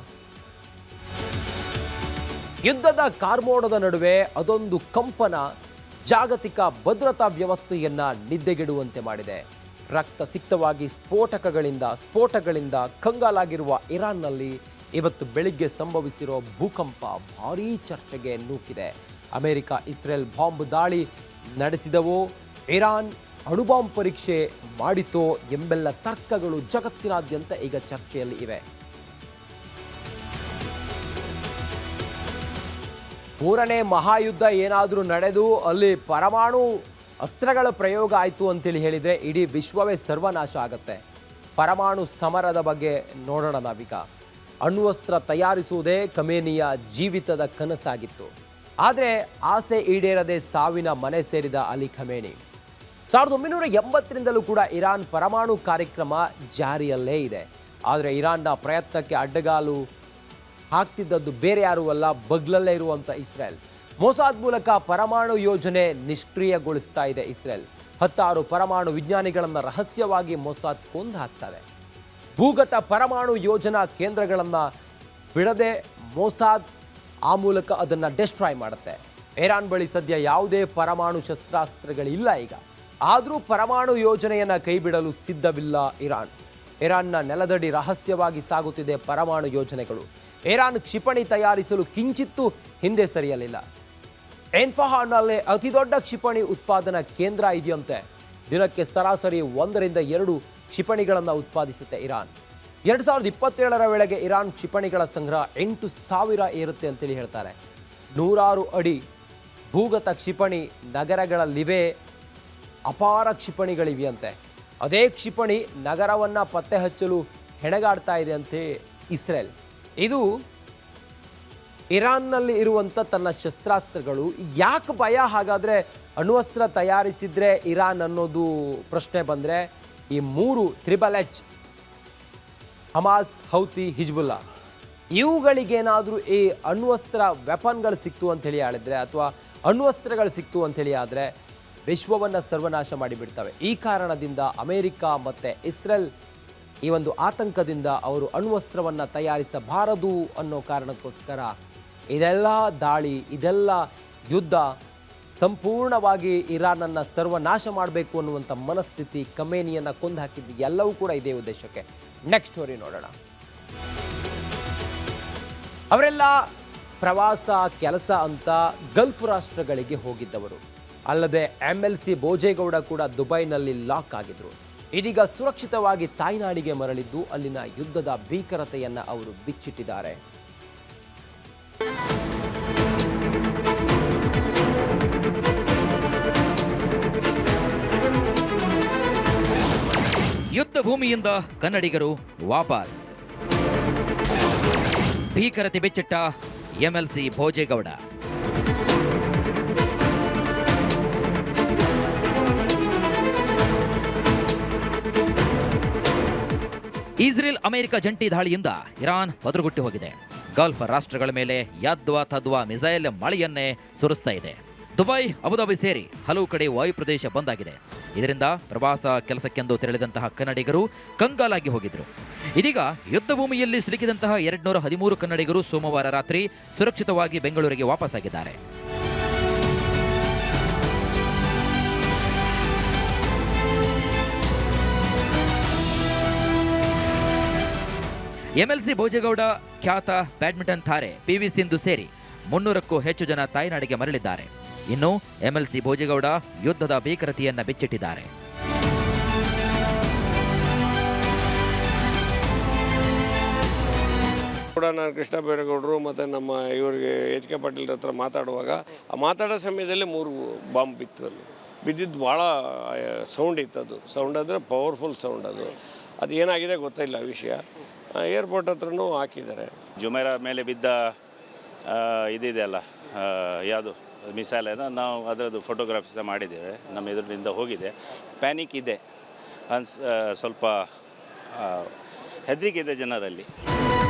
ಯುದ್ಧದ ಕಾರ್ಮೋಡದ ನಡುವೆ ಅದೊಂದು ಕಂಪನ ಜಾಗತಿಕ ಭದ್ರತಾ ವ್ಯವಸ್ಥೆಯನ್ನ ನಿದ್ದೆಗೆಡುವಂತೆ ಮಾಡಿದೆ. ರಕ್ತಸಿಕ್ತವಾಗಿ ಸ್ಫೋಟಗಳಿಂದ ಕಂಗಾಲಾಗಿರುವ ಇರಾನ್ನಲ್ಲಿ ಇವತ್ತು ಬೆಳಿಗ್ಗೆ ಸಂಭವಿಸಿರೋ ಭೂಕಂಪ ಭಾರೀ ಚರ್ಚೆಗೆ ನೂಕಿದೆ. ಅಮೆರಿಕ ಇಸ್ರೇಲ್ ಬಾಂಬ್ ದಾಳಿ ನಡೆಸಿದವೋ, ಇರಾನ್ ಅಣುಬಾಂಬ್ ಪರೀಕ್ಷೆ ಮಾಡಿತೋ ಎಂಬೆಲ್ಲ ತರ್ಕಗಳು ಜಗತ್ತಿನಾದ್ಯಂತ ಈಗ ಚರ್ಚೆಯಲ್ಲಿ ಇವೆ. ಮೂರನೇ ಮಹಾಯುದ್ಧ ಏನಾದರೂ ನಡೆದು ಅಲ್ಲಿ ಪರಮಾಣು ಅಸ್ತ್ರಗಳ ಪ್ರಯೋಗ ಆಯಿತು ಅಂತೇಳಿ ಹೇಳಿದರೆ ಇಡೀ ವಿಶ್ವವೇ ಸರ್ವನಾಶ ಆಗುತ್ತೆ. ಪರಮಾಣು ಸಮರದ ಬಗ್ಗೆ ನೋಡೋಣ ನಾವೀಗ. ಅಣ್ವಸ್ತ್ರ ತಯಾರಿಸುವುದೇ ಖಮೇನಿಯ ಜೀವಿತದ ಕನಸಾಗಿತ್ತು. ಆದರೆ ಆಸೆ ಈಡೇರದೆ ಸಾವಿನ ಮನೆ ಸೇರಿದ ಅಲಿ ಖಮೇನಿ. 1980ರಿಂದಲೂ ಕೂಡ ಇರಾನ್ ಪರಮಾಣು ಕಾರ್ಯಕ್ರಮ ಜಾರಿಯಲ್ಲೇ ಇದೆ. ಆದರೆ ಇರಾನ್ನ ಪ್ರಯತ್ನಕ್ಕೆ ಅಡ್ಡಗಾಲು ಹಾಕ್ತಿದ್ದದ್ದು ಬೇರೆ ಯಾರೂ ಅಲ್ಲ, ಬಗ್ಲಲ್ಲೇ ಇರುವಂಥ ಇಸ್ರೇಲ್. ಮೊಸಾದ್ ಮೂಲಕ ಪರಮಾಣು ಯೋಜನೆ ನಿಷ್ಕ್ರಿಯಗೊಳಿಸ್ತಾ ಇದೆ ಇಸ್ರೇಲ್. 10 ಪರಮಾಣು ವಿಜ್ಞಾನಿಗಳನ್ನು ರಹಸ್ಯವಾಗಿ ಮೊಸಾದ್ ಕೊಂದು ಹಾಕ್ತಾರೆ. ಭೂಗತ ಪರಮಾಣು ಯೋಜನಾ ಕೇಂದ್ರಗಳನ್ನು ಬಿಡದೆ ಮೊಸಾದ್ ಆ ಮೂಲಕ ಅದನ್ನು ಡೆಸ್ಟ್ರಾಯ್ ಮಾಡುತ್ತೆ. ಇರಾನ್ ಬಳಿ ಸದ್ಯ ಯಾವುದೇ ಪರಮಾಣು ಶಸ್ತ್ರಾಸ್ತ್ರಗಳಿಲ್ಲ ಈಗ. ಆದರೂ ಪರಮಾಣು ಯೋಜನೆಯನ್ನು ಕೈಬಿಡಲು ಸಿದ್ಧವಿಲ್ಲ ಇರಾನ್. ಇರಾನ್ನ ನೆಲದಡಿ ರಹಸ್ಯವಾಗಿ ಸಾಗುತ್ತಿದೆ ಪರಮಾಣು ಯೋಜನೆಗಳು. ಇರಾನ್ ಕ್ಷಿಪಣಿ ತಯಾರಿಸಲು ಕಿಂಚಿತ್ತೂ ಹಿಂದೆ ಸರಿಯಲಿಲ್ಲ. ಎನ್ಫಹಾನ್ನಲ್ಲೇ ಅತಿದೊಡ್ಡ ಕ್ಷಿಪಣಿ ಉತ್ಪಾದನಾ ಕೇಂದ್ರ ಇದೆಯಂತೆ. ದಿನಕ್ಕೆ ಸರಾಸರಿ 1 ರಿಂದ 2 ಕ್ಷಿಪಣಿಗಳನ್ನು ಉತ್ಪಾದಿಸುತ್ತೆ ಇರಾನ್. 2027ರ ವೇಳೆಗೆ ಇರಾನ್ ಕ್ಷಿಪಣಿಗಳ ಸಂಗ್ರಹ 8,000 ಏರುತ್ತೆ ಅಂತೇಳಿ ಹೇಳ್ತಾರೆ. 106 ಅಡಿ ಭೂಗತ ಕ್ಷಿಪಣಿ ನಗರಗಳಲ್ಲಿವೆ. ಅಪಾರ ಕ್ಷಿಪಣಿಗಳಿವೆಯಂತೆ. ಅದೇ ಕ್ಷಿಪಣಿ ನಗರವನ್ನು ಪತ್ತೆ ಹಚ್ಚಲು ಹೆಣಗಾಡ್ತಾ ಇದೆ ಅಂತೆ ಇಸ್ರೇಲ್. ಇದು ಇರಾನ್ನಲ್ಲಿ ಇರುವಂಥ ತನ್ನ ಶಸ್ತ್ರಾಸ್ತ್ರಗಳು. ಯಾಕೆ ಭಯ ಹಾಗಾದರೆ ಅಣ್ವಸ್ತ್ರ ತಯಾರಿಸಿದರೆ ಇರಾನ್ ಅನ್ನೋದು ಪ್ರಶ್ನೆ ಬಂದರೆ, ಈ 3 HHH ಹಮಾಸ್, ಹೌತಿ, ಹಿಜ್ಬುಲ್ಲಾ ಇವುಗಳಿಗೇನಾದರೂ ಈ ಅಣ್ವಸ್ತ್ರ ವೆಪನ್ಗಳು ಸಿಕ್ತು ಅಂಥೇಳಿ ಹೇಳಿದ್ರೆ, ಅಥವಾ ಅಣ್ವಸ್ತ್ರಗಳು ಸಿಕ್ತು ಅಂಥೇಳಿ ಆದರೆ ವಿಶ್ವವನ್ನು ಸರ್ವನಾಶ ಮಾಡಿಬಿಡ್ತವೆ. ಈ ಕಾರಣದಿಂದ ಅಮೆರಿಕ ಮತ್ತು ಇಸ್ರೇಲ್ ಈ ಒಂದು ಆತಂಕದಿಂದ ಅವರು ಅಣ್ವಸ್ತ್ರವನ್ನು ತಯಾರಿಸಬಾರದು ಅನ್ನೋ ಕಾರಣಕ್ಕೋಸ್ಕರ ಇದೆಲ್ಲ ದಾಳಿ, ಇದೆಲ್ಲ ಯುದ್ಧ ಸಂಪೂರ್ಣವಾಗಿ ಇರಾನನ್ನು ಸರ್ವನಾಶ ಮಾಡಬೇಕು ಅನ್ನುವಂಥ ಮನಸ್ಥಿತಿ, ಖಮೇನಿಯನ್ನು ಕೊಂದು ಹಾಕಿದ್ದು ಎಲ್ಲವೂ ಕೂಡ ಇದೇ ಉದ್ದೇಶಕ್ಕೆ. ನೆಕ್ಸ್ಟ್ ಸ್ಟೋರಿ ನೋಡೋಣ. ಅವರೆಲ್ಲ ಪ್ರವಾಸ, ಕೆಲಸ ಅಂತ ಗಲ್ಫ್ ರಾಷ್ಟ್ರಗಳಿಗೆ ಹೋಗಿದ್ದವರು. ಅಲ್ಲದೆ MLC ಭೋಜೇಗೌಡ ಕೂಡ ದುಬೈನಲ್ಲಿ ಲಾಕ್ ಆಗಿದ್ರು. ಇದೀಗ ಸುರಕ್ಷಿತವಾಗಿ ತಾಯ್ನಾಡಿಗೆ ಮರಳಿದ್ದು ಅಲ್ಲಿನ ಯುದ್ಧದ ಭೀಕರತೆಯನ್ನು ಅವರು ಬಿಚ್ಚಿಟ್ಟಿದ್ದಾರೆ. ಯುದ್ಧ ಭೂಮಿಯಿಂದ ಕನ್ನಡಿಗರು ವಾಪಸ್. ಭೀಕರತೆ ಬೆಚ್ಚಿಟ್ಟ MLC ಭೋಜೇಗೌಡ. ಇಸ್ರೇಲ್ ಅಮೆರಿಕ ಜಂಟಿ ದಾಳಿಯಿಂದ ಇರಾನ್ ಬದರುಗುಟ್ಟಿ ಹೋಗಿದೆ. ಗಲ್ಫ್ ರಾಷ್ಟ್ರಗಳ ಮೇಲೆ ಯದ್ವಾ ತದ್ವಾ ಮಿಸೈಲ್ ಮಳೆಯನ್ನೇ ಸುರಿಸ್ತಾ ಇದೆ. ದುಬೈ, ಅಬುಧಾಬಿ ಸೇರಿ ಹಲವು ಕಡೆ ವಾಯುಪ್ರದೇಶ ಬಂದ್ ಆಗಿದೆ. ಇದರಿಂದ ಪ್ರವಾಸ ಕೆಲಸಕ್ಕೆಂದು ತೆರಳಿದಂತಹ ಕನ್ನಡಿಗರು ಕಂಗಾಲಾಗಿ ಹೋಗಿದ್ರು. ಇದೀಗ ಯುದ್ಧ ಭೂಮಿಯಲ್ಲಿ ಸಿಲುಕಿದಂತಹ 213 ಕನ್ನಡಿಗರು ಸೋಮವಾರ ರಾತ್ರಿ ಸುರಕ್ಷಿತವಾಗಿ ಬೆಂಗಳೂರಿಗೆ ವಾಪಸ್ಸಾಗಿದ್ದಾರೆ. MLC ಭೋಜೇಗೌಡ, ಖ್ಯಾತ ಬ್ಯಾಡ್ಮಿಂಟನ್ ತಾರೆ PV ಸಿಂಧು ಸೇರಿ 300ಕ್ಕೂ ಹೆಚ್ಚು ಜನ ತಾಯ್ನಾಡಿಗೆ ಮರಳಿದ್ದಾರೆ. ಇನ್ನು MLC ಭೋಜೇಗೌಡ ಯುದ್ಧದ ಭೀಕರತೆಯನ್ನ ಬಿಚ್ಚಿಟ್ಟಿದ್ದಾರೆ. ಕೂಡ ನಾನು ಕೃಷ್ಣ ಬೈರೇಗೌಡರು ಮತ್ತು ನಮ್ಮ ಇವರಿಗೆ HK ಪಾಟೀಲ್ ಹತ್ರ ಮಾತಾಡುವಾಗ ಆ ಮಾತಾಡೋ ಸಮಯದಲ್ಲಿ 3 ಬಾಂಬ್ ಬಿತ್ತು. ಅಲ್ಲಿ ಬಿದ್ದಿದ್ದು ಭಾಳ ಸೌಂಡ್ ಇತ್ತು. ಅದು ಸೌಂಡ್ ಅಂದರೆ ಪವರ್ಫುಲ್ ಸೌಂಡ್. ಅದು ಏನಾಗಿದೆ ಗೊತ್ತಿಲ್ಲ ವಿಷಯ. ಏರ್ಪೋರ್ಟ್ ಹತ್ರನೂ ಹಾಕಿದ್ದಾರೆ. ಜುಮೇರಾ ಮೇಲೆ ಬಿದ್ದ ಇದಿದೆ ಅಲ್ಲ, ಯಾವುದು ಮಿಸೈಲ್ ಏನೋ, ನಾವು ಅದರದ್ದು ಫೋಟೋಗ್ರಾಫಿ ಸಹ ಮಾಡಿದ್ದೇವೆ. ನಮ್ಮ ಎದುರಿನಿಂದ ಹೋಗಿದೆ. ಪ್ಯಾನಿಕ್ ಇದೆ, ಸ್ವಲ್ಪ ಹೆದರಿಕೆ ಇದೆ ಜನರಲ್ಲಿ.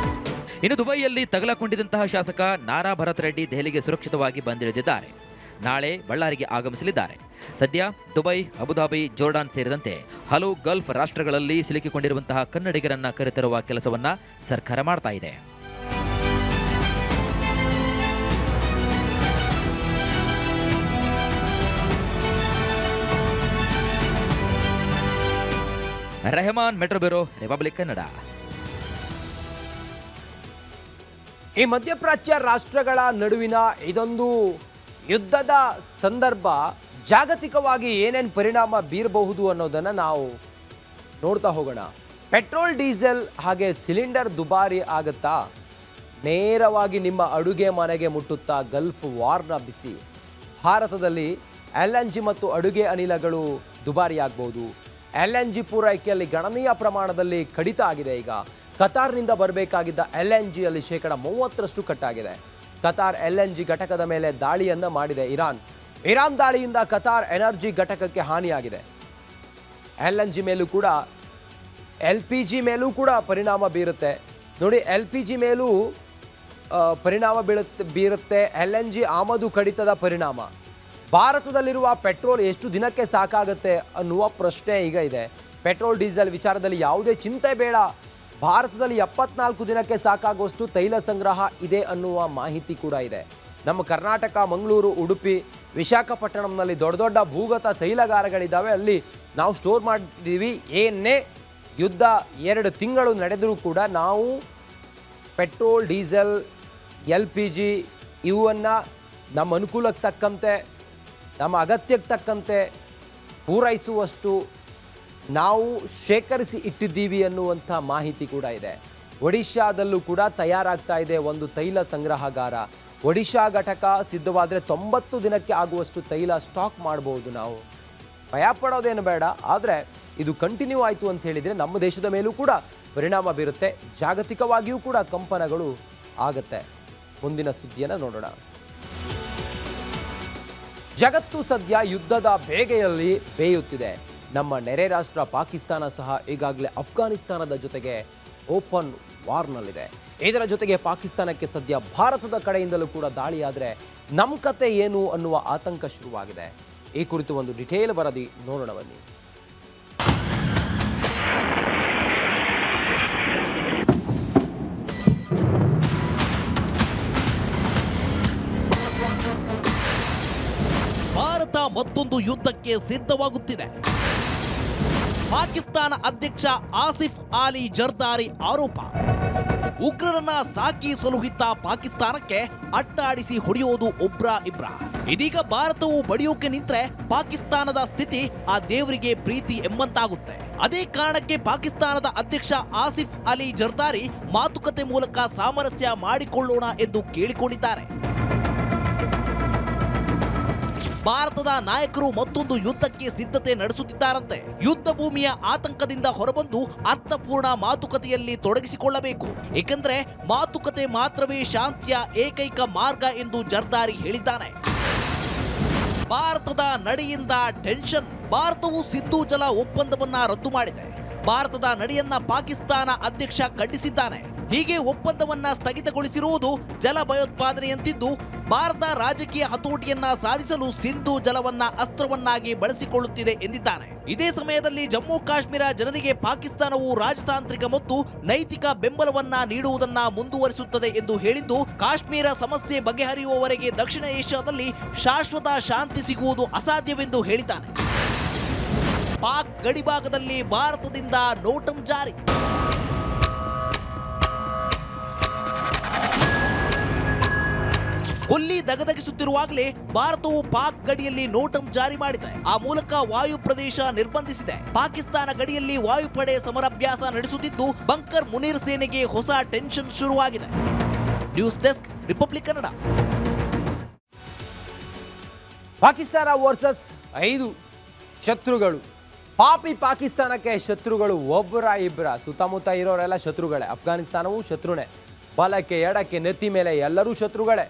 ಇನ್ನು ದುಬೈಯಲ್ಲಿ ತಗಲಕೊಂಡಿದ್ದಂತಹ ಶಾಸಕ ನಾರಾ ಭರತ್ ರೆಡ್ಡಿ ದೆಹಲಿಗೆ ಸುರಕ್ಷಿತವಾಗಿ ಬಂದಿಳಿದಿದ್ದಾರೆ. ನಾಳೆ ಬಳ್ಳಾರಿಗೆ ಆಗಮಿಸಲಿದ್ದಾರೆ. ಸದ್ಯ ದುಬೈ, ಅಬುಧಾಬಿ, ಜೋರ್ಡಾನ್ ಸೇರಿದಂತೆ ಹಲವು ಗಲ್ಫ್ ರಾಷ್ಟ್ರಗಳಲ್ಲಿ ಸಿಲುಕಿಕೊಂಡಿರುವಂತಹ ಕನ್ನಡಿಗರನ್ನ ಕರೆತರುವ ಕೆಲಸವನ್ನ ಸರ್ಕಾರ ಮಾಡ್ತಾ ಇದೆ. Rehman, metro bureau, republic Kannada. ಈ ಮಧ್ಯಪ್ರಾಚ್ಯ ರಾಷ್ಟ್ರಗಳ ನಡುವಿನ ಇದೊಂದು ಯುದ್ಧದ ಸಂದರ್ಭ ಜಾಗತಿಕವಾಗಿ ಏನೇನು ಪರಿಣಾಮ ಬೀರಬಹುದು ಅನ್ನೋದನ್ನು ನಾವು ನೋಡ್ತಾ ಹೋಗೋಣ. ಪೆಟ್ರೋಲ್, ಡೀಸೆಲ್ ಹಾಗೆ ಸಿಲಿಂಡರ್ ದುಬಾರಿ ಆಗುತ್ತಾ? ನೇರವಾಗಿ ನಿಮ್ಮ ಅಡುಗೆ ಮನೆಗೆ ಮುಟ್ಟುತ್ತಾ ಗಲ್ಫ್ ವಾರ್ನ ಬಿಸಿ. ಭಾರತದಲ್ಲಿ LNG ಮತ್ತು ಅಡುಗೆ ಅನಿಲಗಳು ದುಬಾರಿಯಾಗಬಹುದು. LNG ಪೂರೈಕೆಯಲ್ಲಿ ಗಣನೀಯ ಪ್ರಮಾಣದಲ್ಲಿ ಕಡಿತ ಆಗಿದೆ. ಈಗ ಕತಾರ್ನಿಂದ ಬರಬೇಕಾಗಿದ್ದ LNGಯಲ್ಲಿ 30% ಕಟ್ಟಾಗಿದೆ. ಕತಾರ್ LNG ಘಟಕದ ಮೇಲೆ ದಾಳಿಯನ್ನು ಮಾಡಿದೆ ಇರಾನ್ ದಾಳಿಯಿಂದ ಕತಾರ್ ಎನರ್ಜಿ ಘಟಕಕ್ಕೆ ಹಾನಿಯಾಗಿದೆ. LNG ಮೇಲೂ ಕೂಡ, LPG ಮೇಲೂ ಕೂಡ ಪರಿಣಾಮ ಬೀರುತ್ತೆ. ನೋಡಿ, LPG ಮೇಲೂ ಪರಿಣಾಮ ಬೀರುತ್ತೆ. LNG ಆಮದು ಕಡಿತದ ಪರಿಣಾಮ. ಭಾರತದಲ್ಲಿರುವ ಪೆಟ್ರೋಲ್ ಎಷ್ಟು ದಿನಕ್ಕೆ ಸಾಕಾಗುತ್ತೆ ಅನ್ನುವ ಪ್ರಶ್ನೆ ಈಗ ಇದೆ. ಪೆಟ್ರೋಲ್ ಡೀಸೆಲ್ ವಿಚಾರದಲ್ಲಿ ಯಾವುದೇ ಚಿಂತೆ ಬೇಡ, ಭಾರತದಲ್ಲಿ 74 ದಿನಕ್ಕೆ ಸಾಕಾಗುವಷ್ಟು ತೈಲ ಸಂಗ್ರಹ ಇದೆ ಅನ್ನುವ ಮಾಹಿತಿ ಕೂಡ ಇದೆ. ನಮ್ಮ ಕರ್ನಾಟಕ, ಮಂಗಳೂರು, ಉಡುಪಿ, ವಿಶಾಖಪಟ್ಟಣಂನಲ್ಲಿ ದೊಡ್ಡ ದೊಡ್ಡ ಭೂಗತ ತೈಲಗಾರಗಳಿದ್ದಾವೆ. ಅಲ್ಲಿ ನಾವು ಸ್ಟೋರ್ ಮಾಡಿದ್ದೀವಿ. ಏನೇ ಯುದ್ಧ 2 ತಿಂಗಳು ನಡೆದರೂ ಕೂಡ ನಾವು ಪೆಟ್ರೋಲ್, ಡೀಸೆಲ್, LPG ಇವನ್ನು ನಮ್ಮ ಅನುಕೂಲಕ್ಕೆ ತಕ್ಕಂತೆ, ನಮ್ಮ ಅಗತ್ಯಕ್ಕೆ ತಕ್ಕಂತೆ ಪೂರೈಸುವಷ್ಟು ನಾವು ಶೇಖರಿಸಿ ಇಟ್ಟಿದ್ದೀವಿ ಅನ್ನುವಂಥ ಮಾಹಿತಿ ಕೂಡ ಇದೆ. ಒಡಿಶಾದಲ್ಲೂ ಕೂಡ ತಯಾರಾಗ್ತಾ ಇದೆ ಒಂದು ತೈಲ ಸಂಗ್ರಹಗಾರ. ಒಡಿಶಾ ಘಟಕ ಸಿದ್ಧವಾದರೆ 90 ದಿನಕ್ಕೆ ಆಗುವಷ್ಟು ತೈಲ ಸ್ಟಾಕ್ ಮಾಡ್ಬೋದು. ನಾವು ಭಯ ಪಡೋದೇನು ಬೇಡ. ಆದರೆ ಇದು ಕಂಟಿನ್ಯೂ ಆಯಿತು ಅಂತ ಹೇಳಿದರೆ ನಮ್ಮ ದೇಶದ ಮೇಲೂ ಕೂಡ ಪರಿಣಾಮ ಬೀರುತ್ತೆ. ಜಾಗತಿಕವಾಗಿಯೂ ಕೂಡ ಕಂಪನಗಳು ಆಗುತ್ತೆ. ಮುಂದಿನ ಸುದ್ದಿಯನ್ನು ನೋಡೋಣ. ಜಗತ್ತು ಸದ್ಯ ಯುದ್ಧದ ಬೇಗೆಯಲ್ಲಿ ಬೇಯುತ್ತಿದೆ. ನಮ್ಮ ನೆರೆ ರಾಷ್ಟ್ರ ಪಾಕಿಸ್ತಾನ ಸಹ ಈಗಾಗಲೇ ಅಫ್ಘಾನಿಸ್ತಾನದ ಜೊತೆಗೆ ಓಪನ್ ವಾರ್ನಲ್ಲಿದೆ. ಇದರ ಜೊತೆಗೆ ಪಾಕಿಸ್ತಾನಕ್ಕೆ ಸದ್ಯ ಭಾರತದ ಕಡೆಯಿಂದಲೂ ಕೂಡ ದಾಳಿಯಾದರೆ ನಮ್ಮ ಕತೆ ಏನು ಅನ್ನುವ ಆತಂಕ ಶುರುವಾಗಿದೆ. ಈ ಕುರಿತು ಒಂದು ಡಿಟೇಲ್ ವರದಿ ನೋಡೋಣ ಬನ್ನಿ. ಭಾರತ ಮತ್ತೊಂದು ಯುದ್ಧಕ್ಕೆ ಸಿದ್ಧವಾಗುತ್ತಿದೆ. ಪಾಕಿಸ್ತಾನ ಅಧ್ಯಕ್ಷ ಆಸಿಫ್ ಅಲಿ ಜರ್ದಾರಿ ಆರೋಪ. ಉಗ್ರರನ್ನ ಸಾಕಿ ಸಲುಹಿದ್ದ ಪಾಕಿಸ್ತಾನಕ್ಕೆ ಅಟ್ಟಾಡಿಸಿ ಹೊಡೆಯೋದು ಇಬ್ರ. ಇದೀಗ ಭಾರತವು ಬಡಿಯೋಕೆ ನಿಂತ್ರೆ ಪಾಕಿಸ್ತಾನದ ಸ್ಥಿತಿ ಆ ದೇವರಿಗೆ ಪ್ರೀತಿ ಎಂಬಂತಾಗುತ್ತೆ. ಅದೇ ಕಾರಣಕ್ಕೆ ಪಾಕಿಸ್ತಾನದ ಅಧ್ಯಕ್ಷ ಆಸಿಫ್ ಅಲಿ ಜರ್ದಾರಿ ಮಾತುಕತೆ ಮೂಲಕ ಸಾಮರಸ್ಯ ಮಾಡಿಕೊಳ್ಳೋಣ ಎಂದು ಕೇಳಿಕೊಂಡಿದ್ದಾರೆ. ಭಾರತದ ನಾಯಕರು ಮತ್ತೊಂದು ಯುದ್ಧಕ್ಕೆ ಸಿದ್ಧತೆ ನಡೆಸುತ್ತಿದ್ದಾರಂತೆ. ಯುದ್ಧ ಭೂಮಿಯ ಆತಂಕದಿಂದ ಹೊರಬಂದು ಅರ್ಥಪೂರ್ಣ ಮಾತುಕತೆಯಲ್ಲಿ ತೊಡಗಿಸಿಕೊಳ್ಳಬೇಕು. ಏಕೆಂದರೆ ಮಾತುಕತೆ ಮಾತ್ರವೇ ಶಾಂತಿಯ ಏಕೈಕ ಮಾರ್ಗ ಎಂದು ಜರ್ದಾರಿ ಹೇಳಿದ್ದಾನೆ. ಭಾರತದ ನಡೆಯಿಂದ ಟೆನ್ಷನ್. ಭಾರತವು ಸಿಂಧೂ ಜಲ ಒಪ್ಪಂದವನ್ನ ರದ್ದು ಮಾಡಿದೆ. ಭಾರತದ ನಡೆಯನ್ನ ಪಾಕಿಸ್ತಾನ ಅಧ್ಯಕ್ಷ ಖಂಡಿಸಿದ್ದಾನೆ. ಹೀಗೆ ಒಪ್ಪಂದವನ್ನ ಸ್ಥಗಿತಗೊಳಿಸಿರುವುದು ಜಲ ಭಯೋತ್ಪಾದನೆಯಂತಿದ್ದು, ಭಾರತ ರಾಜಕೀಯ ಹತೋಟಿಯನ್ನ ಸಾಧಿಸಲು ಸಿಂಧೂ ಜಲವನ್ನ ಅಸ್ತ್ರವನ್ನಾಗಿ ಬಳಸಿಕೊಳ್ಳುತ್ತಿದೆ ಎಂದಿದ್ದಾನೆ. ಇದೇ ಸಮಯದಲ್ಲಿ ಜಮ್ಮು ಕಾಶ್ಮೀರ ಜನರಿಗೆ ಪಾಕಿಸ್ತಾನವು ರಾಜತಾಂತ್ರಿಕ ಮತ್ತು ನೈತಿಕ ಬೆಂಬಲವನ್ನ ನೀಡುವುದನ್ನ ಮುಂದುವರಿಸುತ್ತದೆ ಎಂದು ಹೇಳಿದ್ದು, ಕಾಶ್ಮೀರ ಸಮಸ್ಯೆ ಬಗೆಹರಿಯುವವರೆಗೆ ದಕ್ಷಿಣ ಏಷ್ಯಾದಲ್ಲಿ ಶಾಶ್ವತ ಶಾಂತಿ ಸಿಗುವುದು ಅಸಾಧ್ಯವೆಂದು ಹೇಳಿದ್ದಾನೆ. ಪಾಕ್ ಗಡಿಭಾಗದಲ್ಲಿ ಭಾರತದಿಂದ ನೋಟಂ ಜಾರಿ. ಕೊಲ್ಲಿ ದಗದಗಿಸುತ್ತಿರುವಾಗಲೇ ಭಾರತವು ಪಾಕ್ ಗಡಿಯಲ್ಲಿ ನೋಟಂ ಜಾರಿ ಮಾಡಿದೆ. ಆ ಮೂಲಕ ವಾಯು ಪ್ರದೇಶ ನಿರ್ಬಂಧಿಸಿದೆ. ಪಾಕಿಸ್ತಾನ ಗಡಿಯಲ್ಲಿ ವಾಯುಪಡೆ ಸಮರಾಭ್ಯಾಸ ನಡೆಸುತ್ತಿದ್ದು, ಬಂಕರ್ ಮುನೀರ್ ಸೇನೆಗೆ ಹೊಸ ಟೆನ್ಷನ್ ಶುರುವಾಗಿದೆ. News desk, Republic Kannada. Pakistan versus 5 ಶತ್ರುಗಳು. ಪಾಪಿ ಪಾಕಿಸ್ತಾನಕ್ಕೆ ಶತ್ರುಗಳು ಒಬ್ಬರ ಇಬ್ಬರ, ಸುತ್ತಮುತ್ತ ಇರೋರೆಲ್ಲ ಶತ್ರುಗಳೇ. ಅಫ್ಘಾನಿಸ್ತಾನವೂ ಶತ್ರುನೇ. ಬಲಕ್ಕೆ ಎಡಕ್ಕೆ ನೆತ್ತಿ ಮೇಲೆ ಎಲ್ಲರೂ ಶತ್ರುಗಳೇ.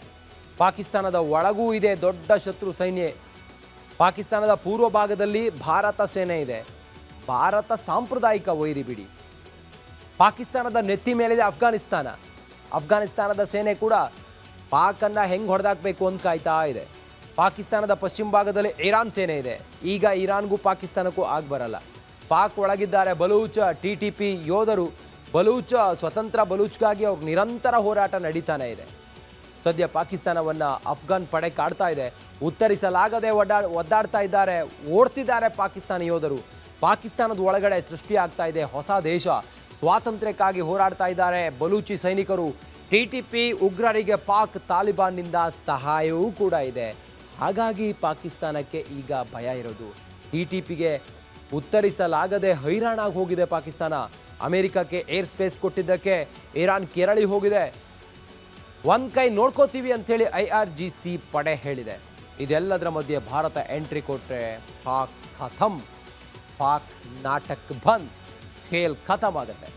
ಪಾಕಿಸ್ತಾನದ ಒಳಗೂ ಇದೆ ದೊಡ್ಡ ಶತ್ರು ಸೈನ್ಯ. ಪಾಕಿಸ್ತಾನದ ಪೂರ್ವ ಭಾಗದಲ್ಲಿ ಭಾರತ ಸೇನೆ ಇದೆ. ಭಾರತ ಸಾಂಪ್ರದಾಯಿಕ ವೈರಿ ಬಿಡಿ. ಪಾಕಿಸ್ತಾನದ ನೆತ್ತಿ ಮೇಲಿದೆ ಅಫ್ಘಾನಿಸ್ತಾನ. ಅಫ್ಘಾನಿಸ್ತಾನದ ಸೇನೆ ಕೂಡ ಪಾಕನ್ನು ಹೆಂಗೆ ಹೊಡೆದಾಕಬೇಕು ಅಂತ ಕಾಯ್ತಾ ಇದೆ. ಪಾಕಿಸ್ತಾನದ ಪಶ್ಚಿಮ ಭಾಗದಲ್ಲಿ ಇರಾನ್ ಸೇನೆ ಇದೆ. ಈಗ ಇರಾನ್ಗೂ ಪಾಕಿಸ್ತಾನಕ್ಕೂ ಬರಲ್ಲ. ಪಾಕ್ ಒಳಗಿದ್ದಾರೆ ಬಲೂಚ್ TTP ಯೋಧರು. ಬಲೂಚ್ ಸ್ವತಂತ್ರ ಬಲೂಚ್ಗಾಗಿ ಅವ್ರ ನಿರಂತರ ಹೋರಾಟ ನಡೀತಾನೆ ಇದೆ. ಸದ್ಯ ಪಾಕಿಸ್ತಾನವನ್ನು ಅಫ್ಘಾನ್ ಪಡೆ ಕಾಡ್ತಾ ಇದೆ. ಉತ್ತರಿಸಲಾಗದೆ ಒದ್ದಾಡ್ತಾ ಇದ್ದಾರೆ, ಓಡ್ತಿದ್ದಾರೆ ಪಾಕಿಸ್ತಾನಿ ಯೋಧರು. ಪಾಕಿಸ್ತಾನದ ಒಳಗಡೆ ಸೃಷ್ಟಿಯಾಗ್ತಾ ಇದೆ ಹೊಸ ದೇಶ. ಸ್ವಾತಂತ್ರ್ಯಕ್ಕಾಗಿ ಹೋರಾಡ್ತಾ ಇದ್ದಾರೆ ಬಲೂಚಿ ಸೈನಿಕರು. TTP ಉಗ್ರರಿಗೆ ಪಾಕ್ ತಾಲಿಬಾನ್ನಿಂದ ಸಹಾಯವೂ ಕೂಡ ಇದೆ. ಹಾಗಾಗಿ ಪಾಕಿಸ್ತಾನಕ್ಕೆ ಈಗ ಭಯ ಇರೋದು. TTPಗೆ ಉತ್ತರಿಸಲಾಗದೆ ಹೈರಾಣಾಗಿ ಹೋಗಿದೆ ಪಾಕಿಸ್ತಾನ. ಅಮೆರಿಕಕ್ಕೆ ಏರ್ ಸ್ಪೇಸ್ ಕೊಟ್ಟಿದ್ದಕ್ಕೆ ಇರಾನ್ ಕೆರಳಿ ಹೋಗಿದೆ. ಒಂದು ಕೈ ನೋಡ್ಕೋತೀವಿ ಅಂಥೇಳಿ IRGC ಪಡೆ ಹೇಳಿದೆ. ಇದೆಲ್ಲದರ ಮಧ್ಯೆ ಭಾರತ ಎಂಟ್ರಿ ಕೊಟ್ಟರೆ ಪಾಕ್ ಖತಮ್. ಪಾಕ್ ನಾಟಕ್ ಬಂದ್, ಖೇಲ್ ಖತಮ್ ಆಗುತ್ತೆ.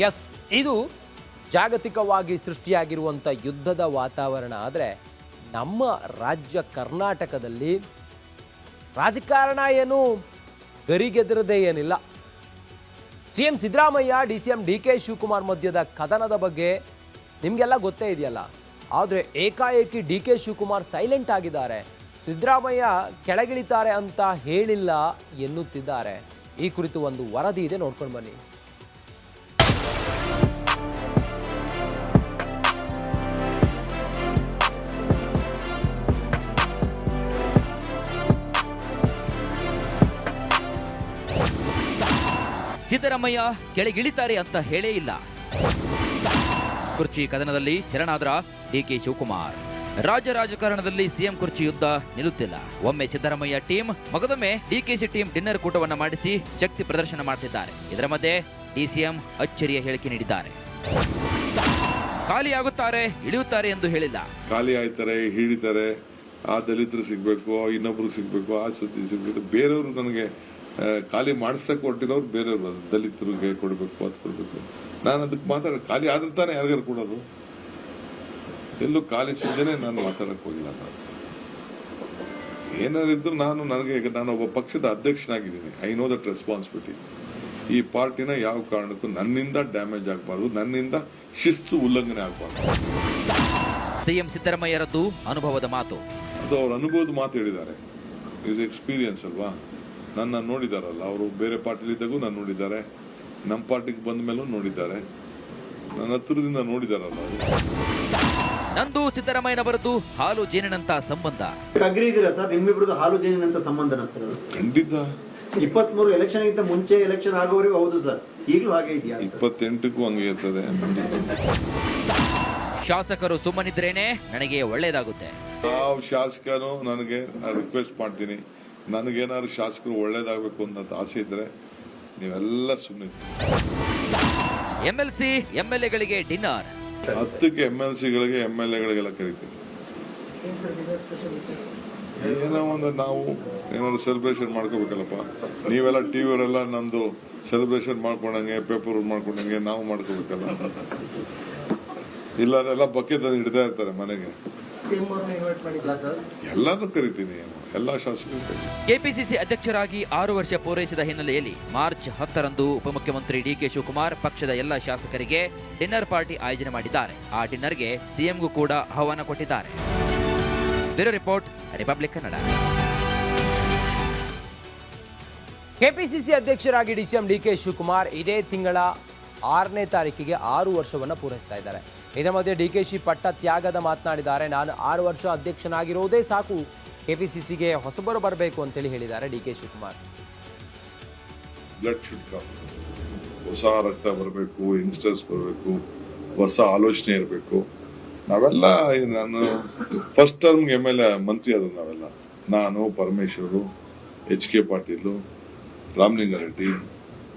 ಎಸ್, ಇದು ಜಾಗತಿಕವಾಗಿ ಸೃಷ್ಟಿಯಾಗಿರುವಂಥ ಯುದ್ಧದ ವಾತಾವರಣ. ಆದರೆ ನಮ್ಮ ರಾಜ್ಯ ಕರ್ನಾಟಕದಲ್ಲಿ ರಾಜಕಾರಣ ಏನು ಗರಿಗೆದರದೇ ಏನಿಲ್ಲ. CM Siddaramaiah, DCM DK Shivakumar ಮಧ್ಯದ ಕದನದ ಬಗ್ಗೆ ನಿಮಗೆಲ್ಲ ಗೊತ್ತೇ ಇದೆಯಲ್ಲ. ಆದರೆ ಏಕಾಏಕಿ ಡಿ ಕೆ ಶಿವಕುಮಾರ್ ಸೈಲೆಂಟ್ ಆಗಿದ್ದಾರೆ. ಸಿದ್ದರಾಮಯ್ಯ ಕೆಳಗಿಳಿತಾರೆ ಅಂತ ಹೇಳಿಲ್ಲ ಎನ್ನುತ್ತಿದ್ದಾರೆ. ಈ ಕುರಿತು ಒಂದು ವರದಿ ಇದೆ, ನೋಡ್ಕೊಂಡು ಬನ್ನಿ. ಸಿದ್ದರಾಮಯ್ಯ ಕೆಳಗಿಳಿತಾರೆ ಅಂತ ಹೇಳೇ ಇಲ್ಲ. ಕುರ್ಚಿ ಕದನದಲ್ಲಿ ಶರಣಾದ್ರ ಡಿಕೆ ಶಿವಕುಮಾರ್. ರಾಜ್ಯ ರಾಜಕಾರಣದಲ್ಲಿ ಸಿಎಂ ಕುರ್ಚಿ ಯುದ್ಧ ನಿಲ್ಲುತ್ತಿಲ್ಲ. ಒಮ್ಮೆ ಸಿದ್ದರಾಮಯ್ಯ ಟೀಮ್, ಮಗದೊಮ್ಮೆ ಡಿಕೆಶಿ ಟೀಮ್ ಡಿನ್ನರ್ ಕೂಟವನ್ನ ಮಾಡಿಸಿ ಶಕ್ತಿ ಪ್ರದರ್ಶನ ಮಾಡ್ತಿದ್ದಾರೆ. ಇದರ ಮಧ್ಯೆ ಡಿಸಿಎಂ ಅಚ್ಚರಿಯ ಹೇಳಿಕೆ ನೀಡಿದ್ದಾರೆ. ಖಾಲಿಯಾಗುತ್ತಾರೆ, ಇಳಿಯುತ್ತಾರೆ ಎಂದು ಹೇಳಿಲ್ಲ. ಖಾಲಿ ಆಯ್ತಾರೆ, ಹಿಡಿತಾರೆ, ಆ ದಲಿತರು ಸಿಗ್ಬೇಕು, ಇನ್ನೊಬ್ರು ಸಿಗ್ಬೇಕು, ಆ ಸುದ್ದಿ ಸಿಗ್ಬೇಕು, ಬೇರೆಯವರು ನನಗೆ ಖಾಲಿ ಮಾಡಿಸಕ್ಕೆ ಹೊರಟಿರೋರು ಬೇರೆಯವರು ದಲಿತರಿಗೆ ಕೊಡಬೇಕು, ಅದು ಕೊಡಬೇಕು. ನಾನು ಅದಕ್ಕೆ ಖಾಲಿ ಆದ್ರೆ ತಾನೇ ಯಾರಿಗಾರು ಕೊಡೋದು. ಎಲ್ಲೂ ಖಾಲಿ ಸುದ್ದೇನೆ ನಾನು ಮಾತಾಡಕ್ ಹೋಗಿಲ್ಲ. ನಾನು ಏನಾರಿದ್ರು ನಾನೊಬ್ಬ ಪಕ್ಷದ ಅಧ್ಯಕ್ಷನಾಗಿದ್ದೀನಿ. I know that responsibility. ಈ ಪಾರ್ಟಿನ ಯಾವ ಕಾರಣಕ್ಕೂ ನನ್ನಿಂದ ಡ್ಯಾಮೇಜ್ ಆಗಬಾರ್ದು, ನನ್ನಿಂದ ಶಿಸ್ತು ಉಲ್ಲಂಘನೆ ಆಗಬಾರ್ದು. ಸಿಎಂ ಸಿದ್ದರಾಮಯ್ಯರದ್ದು ಅನುಭವದ ಮಾತು. ಅದು ಅವ್ರ ಅನುಭವದ ಮಾತು ಹೇಳಿದ್ದಾರೆ. ಇಸ್ ಎಕ್ಸ್ಪೀರಿಯನ್ಸ್ ಅಲ್ವಾ. ನನ್ನ ನೋಡಿದಾರಲ್ಲ, ಅವರು ಬೇರೆ ಪಾರ್ಟಿಲಿದ್ದಾಗೂ ನಾನು ನೋಡಿದ್ದಾರೆ, ನಮ್ಮ ಪಾರ್ಟಿಗೆ ಬಂದ ಮೇಲೂ ನೋಡಿದ್ದಾರೆ, ನನ್ನ ಹತ್ರದಿಂದ ನೋಡಿದಾರಲ್ಲ ಅವರು. ನಂದು ಸಿದ್ದರಾಮಯ್ಯನವರದ್ದು ಹಾಲು ಜೇನಿನಂತ ಸಂಬಂಧ. ಅಗ್ರಿ ಇದೀರಾ ಸರ್ ನಿಮ್ಮಿಬ್ರದ್ದು ಹಾಲು ಜೇನಿನಂತ ಸಂಬಂಧನ ಸರ್? ಖಂಡಿತ. 23 ಎಲೆಕ್ಷನ್ ಗಿಂತ ಮುಂಚೆ ಎಲೆಕ್ಷನ್ ಆಗೋವರೆಗೂ ಹೌದು ಸರ್, ಈಗಲೂ ಹಾಗೆ ಇದೆಯಾ? 28ಕ್ಕೂ ಹಂಗೆ ಇರ್ತದೆ. ಶಾಸಕರು ಸುಮ್ಮನಿದ್ರೇನೆ ನನಗೆ ಒಳ್ಳೇದಾಗುತ್ತೆ. ಯಾವ ಶಾಸಕನು ನನಗೆ ರಿಕ್ವೆಸ್ಟ್ ಮಾಡ್ತೀನಿ, ನನಗೇನಾದ್ರು ಶಾಸಕರು ಒಳ್ಳೇದಾಗಬೇಕು ಅಂತ ಆಸೆ ಇದ್ರೆ ನೀವೆಲ್ಲ ಸುಮ್ಮನೆ. MLC ಎಂಎಲ್ಎಗಳಿಗೆ dinner. 10ಕ್ಕೆ ಎಂಎಲ್ಸಿಗಳಿಗೆ ಎಂಎಲ್ಎಗಳಿಗೆಲ್ಲ ಕರಿತೀನಿ. ಏನೋ ಒಂದು ನಾವು ಏನಾದ್ರು ಸೆಲೆಬ್ರೇಷನ್ ಮಾಡ್ಕೋಬೇಕಲ್ಲಪ್ಪ. ನೀವೆಲ್ಲ ಟಿವಿಯವರೆಲ್ಲ ನಮ್ದು ಸೆಲೆಬ್ರೇಷನ್ ಮಾಡ್ಕೊಂಡಂಗೆ, ಪೇಪರ್ ಮಾಡ್ಕೊಂಡಂಗೆ ನಾವು ಮಾಡ್ಕೋಬೇಕಲ್ಲ. ಇಲ್ಲಾರೆಲ್ಲ ಬಕೆಟ್ ಹಿಡ್ತಾ ಇರ್ತಾರೆ ಮನೆಗೆ. ಎಲ್ಲಾನು ಕರಿತೀನಿ, ಎಲ್ಲಾ ಶಾಸಕರು. ಕೆಪಿಸಿಸಿ ಅಧ್ಯಕ್ಷರಾಗಿ 6 ವರ್ಷ ಪೂರೈಸಿದ ಹಿನ್ನೆಲೆಯಲ್ಲಿ ಮಾರ್ಚ್ 10ರಂದು ಉಪಮುಖ್ಯಮಂತ್ರಿ ಡಿಕೆ ಶಿವಕುಮಾರ್ ಪಕ್ಷದ ಎಲ್ಲ ಶಾಸಕರಿಗೆ ಡಿನ್ನರ್ ಪಾರ್ಟಿ ಆಯೋಜನೆ ಮಾಡಿದ್ದಾರೆ. ಆ ಡಿನ್ನರ್ಗೆ ಸಿಎಂಗೂ ಕೂಡ ಆಹ್ವಾನ ಕೊಟ್ಟಿದ್ದಾರೆ. Bureau report, republic Kannada. KPCC ಅಧ್ಯಕ್ಷರಾಗಿ ಡಿಸಿಎಂ ಡಿಕೆ ಶಿವಕುಮಾರ್ ಇದೇ ತಿಂಗಳ 6ನೇ ತಾರೀಕಿಗೆ 6 ವರ್ಷವನ್ನು ಪೂರೈಸ್ತಾ ಇದ್ದಾರೆ. ಇದರ ಮಧ್ಯೆ ಡಿಕೆಶಿ ಪಟ್ಟ ತ್ಯಾಗದ ಮಾತನಾಡಿದ್ದಾರೆ. ನಾನು 6 ವರ್ಷ ಅಧ್ಯಕ್ಷನಾಗಿರೋದೇ ಸಾಕು, ಕೆಪಿಸಿಸಿಗೆ ಹೊಸಬರು ಬರಬೇಕು ಅಂತೇಳಿ ಹೇಳಿದ್ದಾರೆ DK Shivakumar. Blood should come, ಹೊಸ ರಕ್ತ ಬರಬೇಕು, ಯಂಗ್ಸ್ಟರ್ಸ್ ಬರಬೇಕು, ಹೊಸ ಆಲೋಚನೆ ಇರಬೇಕು. ನಾವೆಲ್ಲ ನಾನು ಫಸ್ಟ್ ಟರ್ಮ್ಗೆ MLA ಮಂತ್ರಿ ಆದ್ರು ನಾವೆಲ್ಲ, ನಾನು, ಪರಮೇಶ್ವರು, HK ಪಾಟೀಲ್, ರಾಮಲಿಂಗಾರೆಡ್ಡಿ,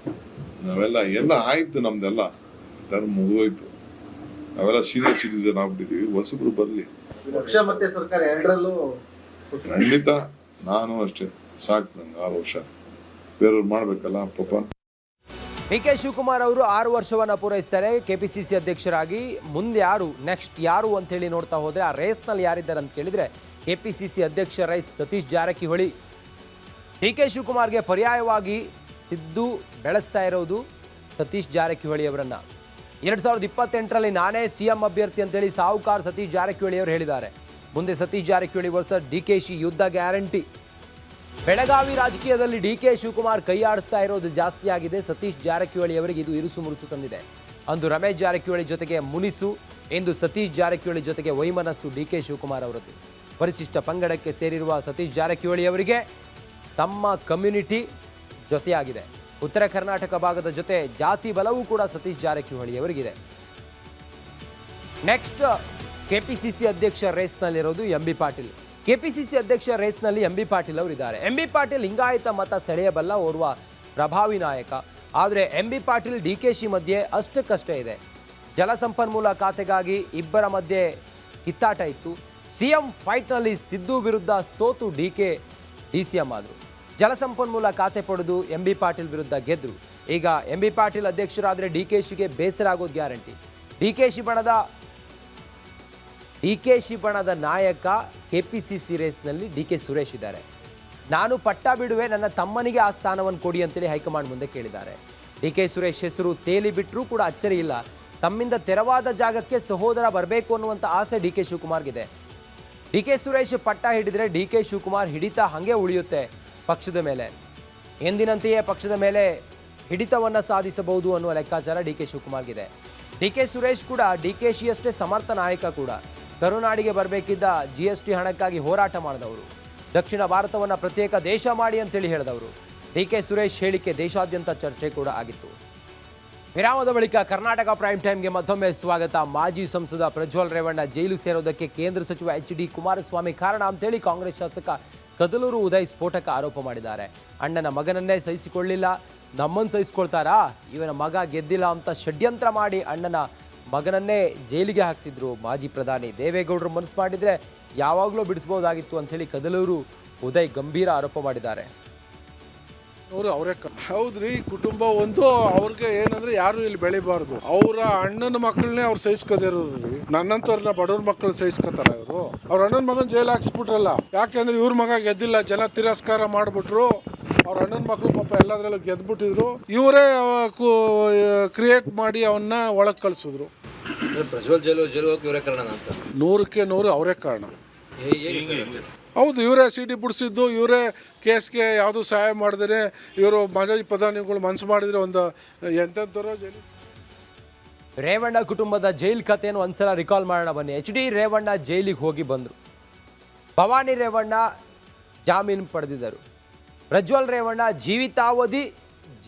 ನಾವೆಲ್ಲ ಎಲ್ಲ ಆಯ್ತು. ನಮ್ದೆಲ್ಲ ಟರ್ಮ್ ಮುಗಿದೋಯ್ತು. ನಾವೆಲ್ಲ ಸೀನಿಯರ್ ಸಿಟಿಸನ್ ಆಗ್ಬಿಟ್ಟಿದೀವಿ. ಹೊಸಬ್ರು ಬರ್ಲಿ. ಪಕ್ಷ ಮತ್ತೆ ಸರ್ಕಾರ ಎರಡರಲ್ಲೂ ಖಂಡಿತ. ನಾನು ಅಷ್ಟೇ, ಸಾಕು ನಂಗೆ 6 ವರ್ಷ. ಬೇರೆಯವ್ರು ಮಾಡ್ಬೇಕಲ್ಲ ಪಾಪ. ಡಿಕೆ ಶಿವಕುಮಾರ್ ಅವರು 6 ವರ್ಷವನ್ನ ಪೂರೈಸ್ತಾರೆ ಕೆಪಿಸಿಸಿ ಅಧ್ಯಕ್ಷರಾಗಿ. ಮುಂದೆ ನೆಕ್ಸ್ಟ್ ಯಾರು ಅಂತ ಹೇಳಿ ನೋಡ್ತಾ ಹೋದ್ರೆ, ಆ ರೇಸ್ನಲ್ಲಿ ಯಾರಿದ್ದಾರೆ ಅಂತ ಕೇಳಿದ್ರೆ ಕೆಪಿಸಿಸಿ ಅಧ್ಯಕ್ಷ ರೇಸ್ ಸತೀಶ್ ಜಾರಕಿಹೊಳಿ. ಡಿಕೆ ಶಿವಕುಮಾರ್ಗೆ ಪರ್ಯಾಯವಾಗಿ ಸಿದ್ದು ಬೆಳೆಸ್ತಾ ಇರೋದು ಸತೀಶ್ ಜಾರಕಿಹೊಳಿ ಅವರನ್ನ. 2028ರಲ್ಲಿ ನಾನೇ ಸಿಎಂ ಅಭ್ಯರ್ಥಿ ಅಂತೇಳಿ ಸಾಹುಕಾರ ಸತೀಶ್ ಜಾರಕಿಹೊಳಿ ಅವರು ಹೇಳಿದ್ದಾರೆ. ಮುಂದೆ ಸತೀಶ್ ಜಾರಕಿಹೊಳಿ ವರ್ಸಸ್ ಡಿಕೆಶಿ ಯುದ್ಧ ಗ್ಯಾರಂಟಿ. ಬೆಳಗಾವಿ ರಾಜಕೀಯದಲ್ಲಿ ಡಿಕೆ ಶಿವಕುಮಾರ್ ಕೈ ಆಡಿಸ್ತಾ ಇರೋದು ಜಾಸ್ತಿ ಆಗಿದೆ. ಸತೀಶ್ ಜಾರಕಿಹೊಳಿ ಅವರಿಗೆ ಇದು ಇರುಸು ಮುರುಸು ತಂದಿದೆ. ಅಂದು ರಮೇಶ್ ಜಾರಕಿಹೊಳಿ ಜೊತೆಗೆ ಮುನಿಸು, ಎಂದು ಸತೀಶ್ ಜಾರಕಿಹೊಳಿ ಜೊತೆಗೆ ವೈಮನಸ್ಸು ಡಿಕೆ ಶಿವಕುಮಾರ್ ಅವರದ್ದು. ಪರಿಶಿಷ್ಟ ಪಂಗಡಕ್ಕೆ ಸೇರಿರುವ ಸತೀಶ್ ಜಾರಕಿಹೊಳಿ ಅವರಿಗೆ ತಮ್ಮ ಕಮ್ಯುನಿಟಿ ಜೊತೆಯಾಗಿದೆ. ಉತ್ತರ ಕರ್ನಾಟಕ ಭಾಗದ ಜೊತೆ ಜಾತಿ ಬಲವೂ ಕೂಡ ಸತೀಶ್ ಜಾರಕಿಹೊಳಿ ಅವರಿಗಿದೆ. ನೆಕ್ಸ್ಟ್ ಕೆಪಿಸಿಸಿ ಅಧ್ಯಕ್ಷ ರೇಸ್ನಲ್ಲಿರೋದು MB ಪಾಟೀಲ್. ಕೆಪಿಸಿಸಿ ಅಧ್ಯಕ್ಷ ರೇಸ್ನಲ್ಲಿ MB ಪಾಟೀಲ್ ಅವರಿದ್ದಾರೆ. MB ಪಾಟೀಲ್ ಲಿಂಗಾಯತ ಮತ ಸೆಳೆಯಬಲ್ಲ ಓರ್ವ ಪ್ರಭಾವಿ ನಾಯಕ. ಆದರೆ MB ಪಾಟೀಲ್ ಡಿಕೆಶಿ ಮಧ್ಯೆ ಅಷ್ಟಕ್ಕಷ್ಟೇ ಇದೆ. ಜಲಸಂಪನ್ಮೂಲ ಖಾತೆಗಾಗಿ ಇಬ್ಬರ ಮಧ್ಯೆ ಕಿತ್ತಾಟ ಇತ್ತು. ಸಿಎಂ ಫೈಟ್ನಲ್ಲಿ ಸಿದ್ದು ವಿರುದ್ಧ ಸೋತು ಡಿಸಿಎಂ ಆದರು. ಜಲಸಂಪನ್ಮೂಲ ಖಾತೆ ಪಡೆದು MB ಪಾಟೀಲ್ ವಿರುದ್ಧ ಗೆದ್ರು. ಈಗ MB ಪಾಟೀಲ್ ಅಧ್ಯಕ್ಷರಾದರೆ ಡಿಕೆಶಿಗೆ ಬೇಸರ ಆಗೋದು ಗ್ಯಾರಂಟಿ. ಡಿಕೆಶಿ ಬಣದ ನಾಯಕ ಕೆಪಿಸಿಸಿ ರೇಸ್ನಲ್ಲಿ DK ಸುರೇಶ್ ಇದ್ದಾರೆ. ನಾನು ಪಟ್ಟ ಬಿಡುವೆ, ನನ್ನ ತಮ್ಮನಿಗೆ ಆ ಸ್ಥಾನವನ್ನು ಕೊಡಿ ಅಂತೇಳಿ ಹೈಕಮಾಂಡ್ ಮುಂದೆ ಕೇಳಿದ್ದಾರೆ. DK ಸುರೇಶ್ ಹೆಸರು ತೇಲಿ ಬಿಟ್ಟರೂ ಕೂಡ ಅಚ್ಚರಿ ಇಲ್ಲ. ತಮ್ಮಿಂದ ತೆರವಾದ ಜಾಗಕ್ಕೆ ಸಹೋದರ ಬರಬೇಕು ಅನ್ನುವಂಥ ಆಸೆ ಡಿ ಕೆ ಶಿವಕುಮಾರ್ಗಿದೆ. ಡಿ ಕೆ ಸುರೇಶ್ ಪಟ್ಟ ಹಿಡಿದ್ರೆ ಡಿ ಕೆ ಶಿವಕುಮಾರ್ ಹಿಡಿತ ಹಾಗೆ ಉಳಿಯುತ್ತೆ ಪಕ್ಷದ ಮೇಲೆ. ಎಂದಿನಂತೆಯೇ ಪಕ್ಷದ ಮೇಲೆ ಹಿಡಿತವನ್ನು ಸಾಧಿಸಬಹುದು ಅನ್ನುವ ಲೆಕ್ಕಾಚಾರ ಡಿ ಕೆ ಶಿವಕುಮಾರ್ಗಿದೆ. ಡಿ ಕೆ ಸುರೇಶ್ ಕೂಡ ಡಿ ಕೆ ಶಿಯಷ್ಟೇ ಸಮರ್ಥ ನಾಯಕ ಕೂಡ. ಕರುನಾಡಿಗೆ ಬರಬೇಕಿದ್ದ GST ಹಣಕ್ಕಾಗಿ ಹೋರಾಟ ಮಾಡಿದವರು, ದಕ್ಷಿಣ ಭಾರತವನ್ನು ಪ್ರತ್ಯೇಕ ದೇಶ ಮಾಡಿ ಅಂತೇಳಿ ಹೇಳಿದವರು. ಡಿ ಕೆ ಸುರೇಶ್ ಹೇಳಿಕೆ ದೇಶಾದ್ಯಂತ ಚರ್ಚೆ ಕೂಡ ಆಗಿತ್ತು. ವಿರಾಮದ ಬಳಿಕ ಕರ್ನಾಟಕ ಪ್ರೈಮ್ ಟೈಮ್ಗೆ ಮತ್ತೊಮ್ಮೆ ಸ್ವಾಗತ. ಮಾಜಿ ಸಂಸದ ಪ್ರಜ್ವಲ್ ರೇವಣ್ಣ ಜೈಲು ಸೇರೋದಕ್ಕೆ ಕೇಂದ್ರ ಸಚಿವ HD ಕುಮಾರಸ್ವಾಮಿ ಕಾರಣ ಅಂತೇಳಿ ಕಾಂಗ್ರೆಸ್ ಶಾಸಕ ಕದಲೂರು ಉದಯ್ ಸ್ಫೋಟಕ ಆರೋಪ ಮಾಡಿದ್ದಾರೆ. ಅಣ್ಣನ ಮಗನನ್ನೇ ಸಹಿಸಿಕೊಳ್ಳಿಲ್ಲ, ನಮ್ಮನ್ನು ಸಹಿಸಿಕೊಳ್ತಾರಾ, ಇವನ ಮಗ ಗೆದ್ದಿಲ್ಲ ಅಂತ ಷಡ್ಯಂತ್ರ ಮಾಡಿ ಅಣ್ಣನ ಮಗನನ್ನೇ ಜೈಲಿಗೆ ಹಾಕಿಸಿದ್ರು ಮಾಜಿ ಪ್ರಧಾನಿ ದೇವೇಗೌಡರು. ಮನಸ್ಸು ಮಾಡಿದರೆ ಯಾವಾಗಲೂ ಬಿಡಿಸ್ಬೋದಾಗಿತ್ತು ಅಂಥೇಳಿ ಕದಲೂರು ಉದಯ್ ಗಂಭೀರ ಆರೋಪ ಮಾಡಿದ್ದಾರೆ. ಅವರೇ ಹೌದ್ರಿ, ಕುಟುಂಬ ಒಂದು, ಅವ್ರಿಗೆ ಏನಂದ್ರೆ ಯಾರು ಇಲ್ಲಿ ಬೆಳಿಬಾರ್ದು. ಅವರ ಅಣ್ಣನ ಮಕ್ಕಳನ್ನೇ ಅವ್ರು ಸಹಿಸ್ಕೋದಿರೋರಿ. ನನ್ನಂತವ್ರನ್ನ ಬಡವ್ರ ಮಕ್ಕಳು ಸಹಿಸ್ಕೋತಾರ ಇವರು. ಅವ್ರ ಅಣ್ಣನ ಮಗನ ಜೈಲು ಹಾಕ್ಸ್ಬಿಟ್ರಲ್ಲ, ಯಾಕೆಂದ್ರೆ ಇವ್ರ ಮಗ ಗೆದ್ದಿಲ್ಲ, ಜನ ತಿರಸ್ಕಾರ ಮಾಡ್ಬಿಟ್ರು. ಅವ್ರ ಅಣ್ಣನ ಮಕ್ಕಳು ಪಾಪ ಎಲ್ಲದ್ರಲ್ಲೂ ಗೆದ್ಬಿಟ್ಟಿದ್ರು. ಇವರೇ ಕ್ರಿಯೇಟ್ ಮಾಡಿ ಅವನ್ನ ಒಳಗೆ ಕಳ್ಸಿದ್ರು. ಪ್ರಜ್ವಲ್ ಜೈಲು ಇವರೇ ಕಾರಣ ಅಂತ 100ಕ್ಕೆ 100 ಅವರೇ ಕಾರಣ. ಹೌದು, ಇವರೇ ಸಿಡಿ ಬಿಡಿಸಿದ್ದು, ಇವರೇ ಕೇಸ್ಗೆ ಯಾವುದು ಸಹಾಯ ಮಾಡಿದ್ರೆ, ಇವರು ಮಾಜಿ ಪ್ರಧಾನಿಗಳು ಮನಸ್ಸು ಮಾಡಿದ್ರೆ ಒಂದು ಎಂತೆಂಥವ್ರೋ ಜೈಲು. ರೇವಣ್ಣ ಕುಟುಂಬದ ಜೈಲ್ ಕಥೆಯನ್ನು ಒಂದ್ಸಲ ರಿಕಾಲ್ ಮಾಡೋಣ ಬನ್ನಿ. HD ರೇವಣ್ಣ ಜೈಲಿಗೆ ಹೋಗಿ ಬಂದರು. ಭವಾನಿ ರೇವಣ್ಣ ಜಾಮೀನು ಪಡೆದಿದ್ದರು. ಪ್ರಜ್ವಲ್ ರೇವಣ್ಣ ಜೀವಿತಾವಧಿ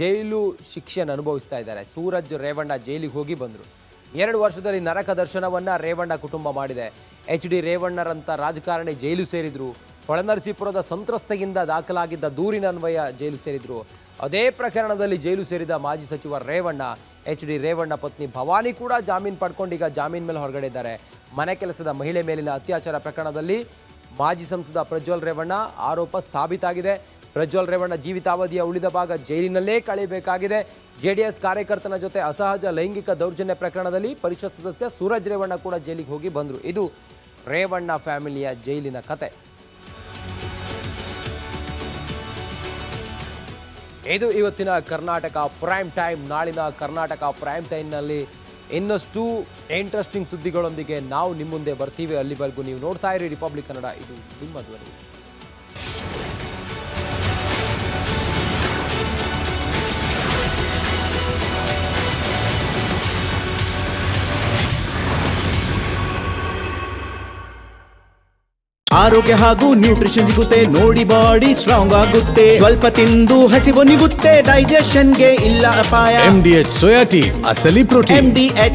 ಜೈಲು ಶಿಕ್ಷೆಯನ್ನು ಅನುಭವಿಸ್ತಾ ಇದ್ದಾರೆ. ಸೂರಜ್ ರೇವಣ್ಣ ಜೈಲಿಗೆ ಹೋಗಿ ಬಂದರು. 2 ವರ್ಷದಲ್ಲಿ ನರಕ ದರ್ಶನವನ್ನು ರೇವಣ್ಣ ಕುಟುಂಬ ಮಾಡಿದೆ. HD ರೇವಣ್ಣರಂಥ ರಾಜಕಾರಣಿ ಜೈಲು ಸೇರಿದ್ರು. ಹೊಳೆನರಸೀಪುರದ ಸಂತ್ರಸ್ತೆಯಿಂದ ದಾಖಲಾಗಿದ್ದ ದೂರಿನ ಅನ್ವಯ ಜೈಲು ಸೇರಿದ್ರು. ಅದೇ ಪ್ರಕರಣದಲ್ಲಿ ಜೈಲು ಸೇರಿದ ಮಾಜಿ ಸಚಿವ ರೇವಣ್ಣ, HD ರೇವಣ್ಣ ಪತ್ನಿ ಭವಾನಿ ಕೂಡ ಜಾಮೀನು ಪಡ್ಕೊಂಡು ಈಗ ಜಾಮೀನು ಮೇಲೆ ಹೊರಗಡೆ ಇದ್ದಾರೆ. ಮನೆ ಕೆಲಸದ ಮಹಿಳೆ ಮೇಲಿನ ಅತ್ಯಾಚಾರ ಪ್ರಕರಣದಲ್ಲಿ ಮಾಜಿ ಸಂಸದ ಪ್ರಜ್ವಲ್ ರೇವಣ್ಣ ಆರೋಪ ಸಾಬೀತಾಗಿದೆ. ಪ್ರಜ್ವಲ್ ರೇವಣ್ಣ ಜೀವಿತಾವಧಿಯ ಉಳಿದ ಭಾಗ ಜೈಲಿನಲ್ಲೇ ಕಳೆಯಬೇಕಾಗಿದೆ. JDS ಕಾರ್ಯಕರ್ತನ ಜೊತೆ ಅಸಹಜ ಲೈಂಗಿಕ ದೌರ್ಜನ್ಯ ಪ್ರಕರಣದಲ್ಲಿ ಪರಿಷತ್ ಸದಸ್ಯ ಸೂರಜ್ ರೇವಣ್ಣ ಕೂಡ ಜೈಲಿಗೆ ಹೋಗಿ ಬಂದರು. ಇದು ರೇವಣ್ಣ ಫ್ಯಾಮಿಲಿಯ ಜೈಲಿನ ಕತೆ. ಇದು ಇವತ್ತಿನ ಕರ್ನಾಟಕ ಪ್ರೈಮ್ ಟೈಮ್. ನಾಳಿನ ಕರ್ನಾಟಕ ಪ್ರೈಮ್ ಟೈಮ್ನಲ್ಲಿ ಇನ್ನಷ್ಟು ಇಂಟ್ರೆಸ್ಟಿಂಗ್ ಸುದ್ದಿಗಳೊಂದಿಗೆ ನಾವು ನಿಮ್ಮ ಮುಂದೆ ಬರ್ತೀವಿ. ಅಲ್ಲಿವರೆಗೂ ನೀವು ನೋಡ್ತಾ ಇರಿ ರಿಪಬ್ಲಿಕ್ ಕನ್ನಡ, ಇದು ನಿಮ್ಮ ಧ್ವನಿ. ಆರೋಗ್ಯ ಹಾಗೂ ನ್ಯೂಟ್ರಿಷನ್ ಸಿಗುತ್ತೆ ನೋಡಿ, ಬಾಡಿ ಸ್ಟ್ರಾಂಗ್ ಆಗುತ್ತೆ. ಸ್ವಲ್ಪ ತಿಂದು ಹಸಿವು ನಿಗುತ್ತೆ, ಡೈಜೆಷನ್ಗೆ ಇಲ್ಲ ಅಪಾಯ. MDH ಸೋಯಾ ಟೀ, ಅಸಲಿ ಪ್ರೋಟೀನ್. MDH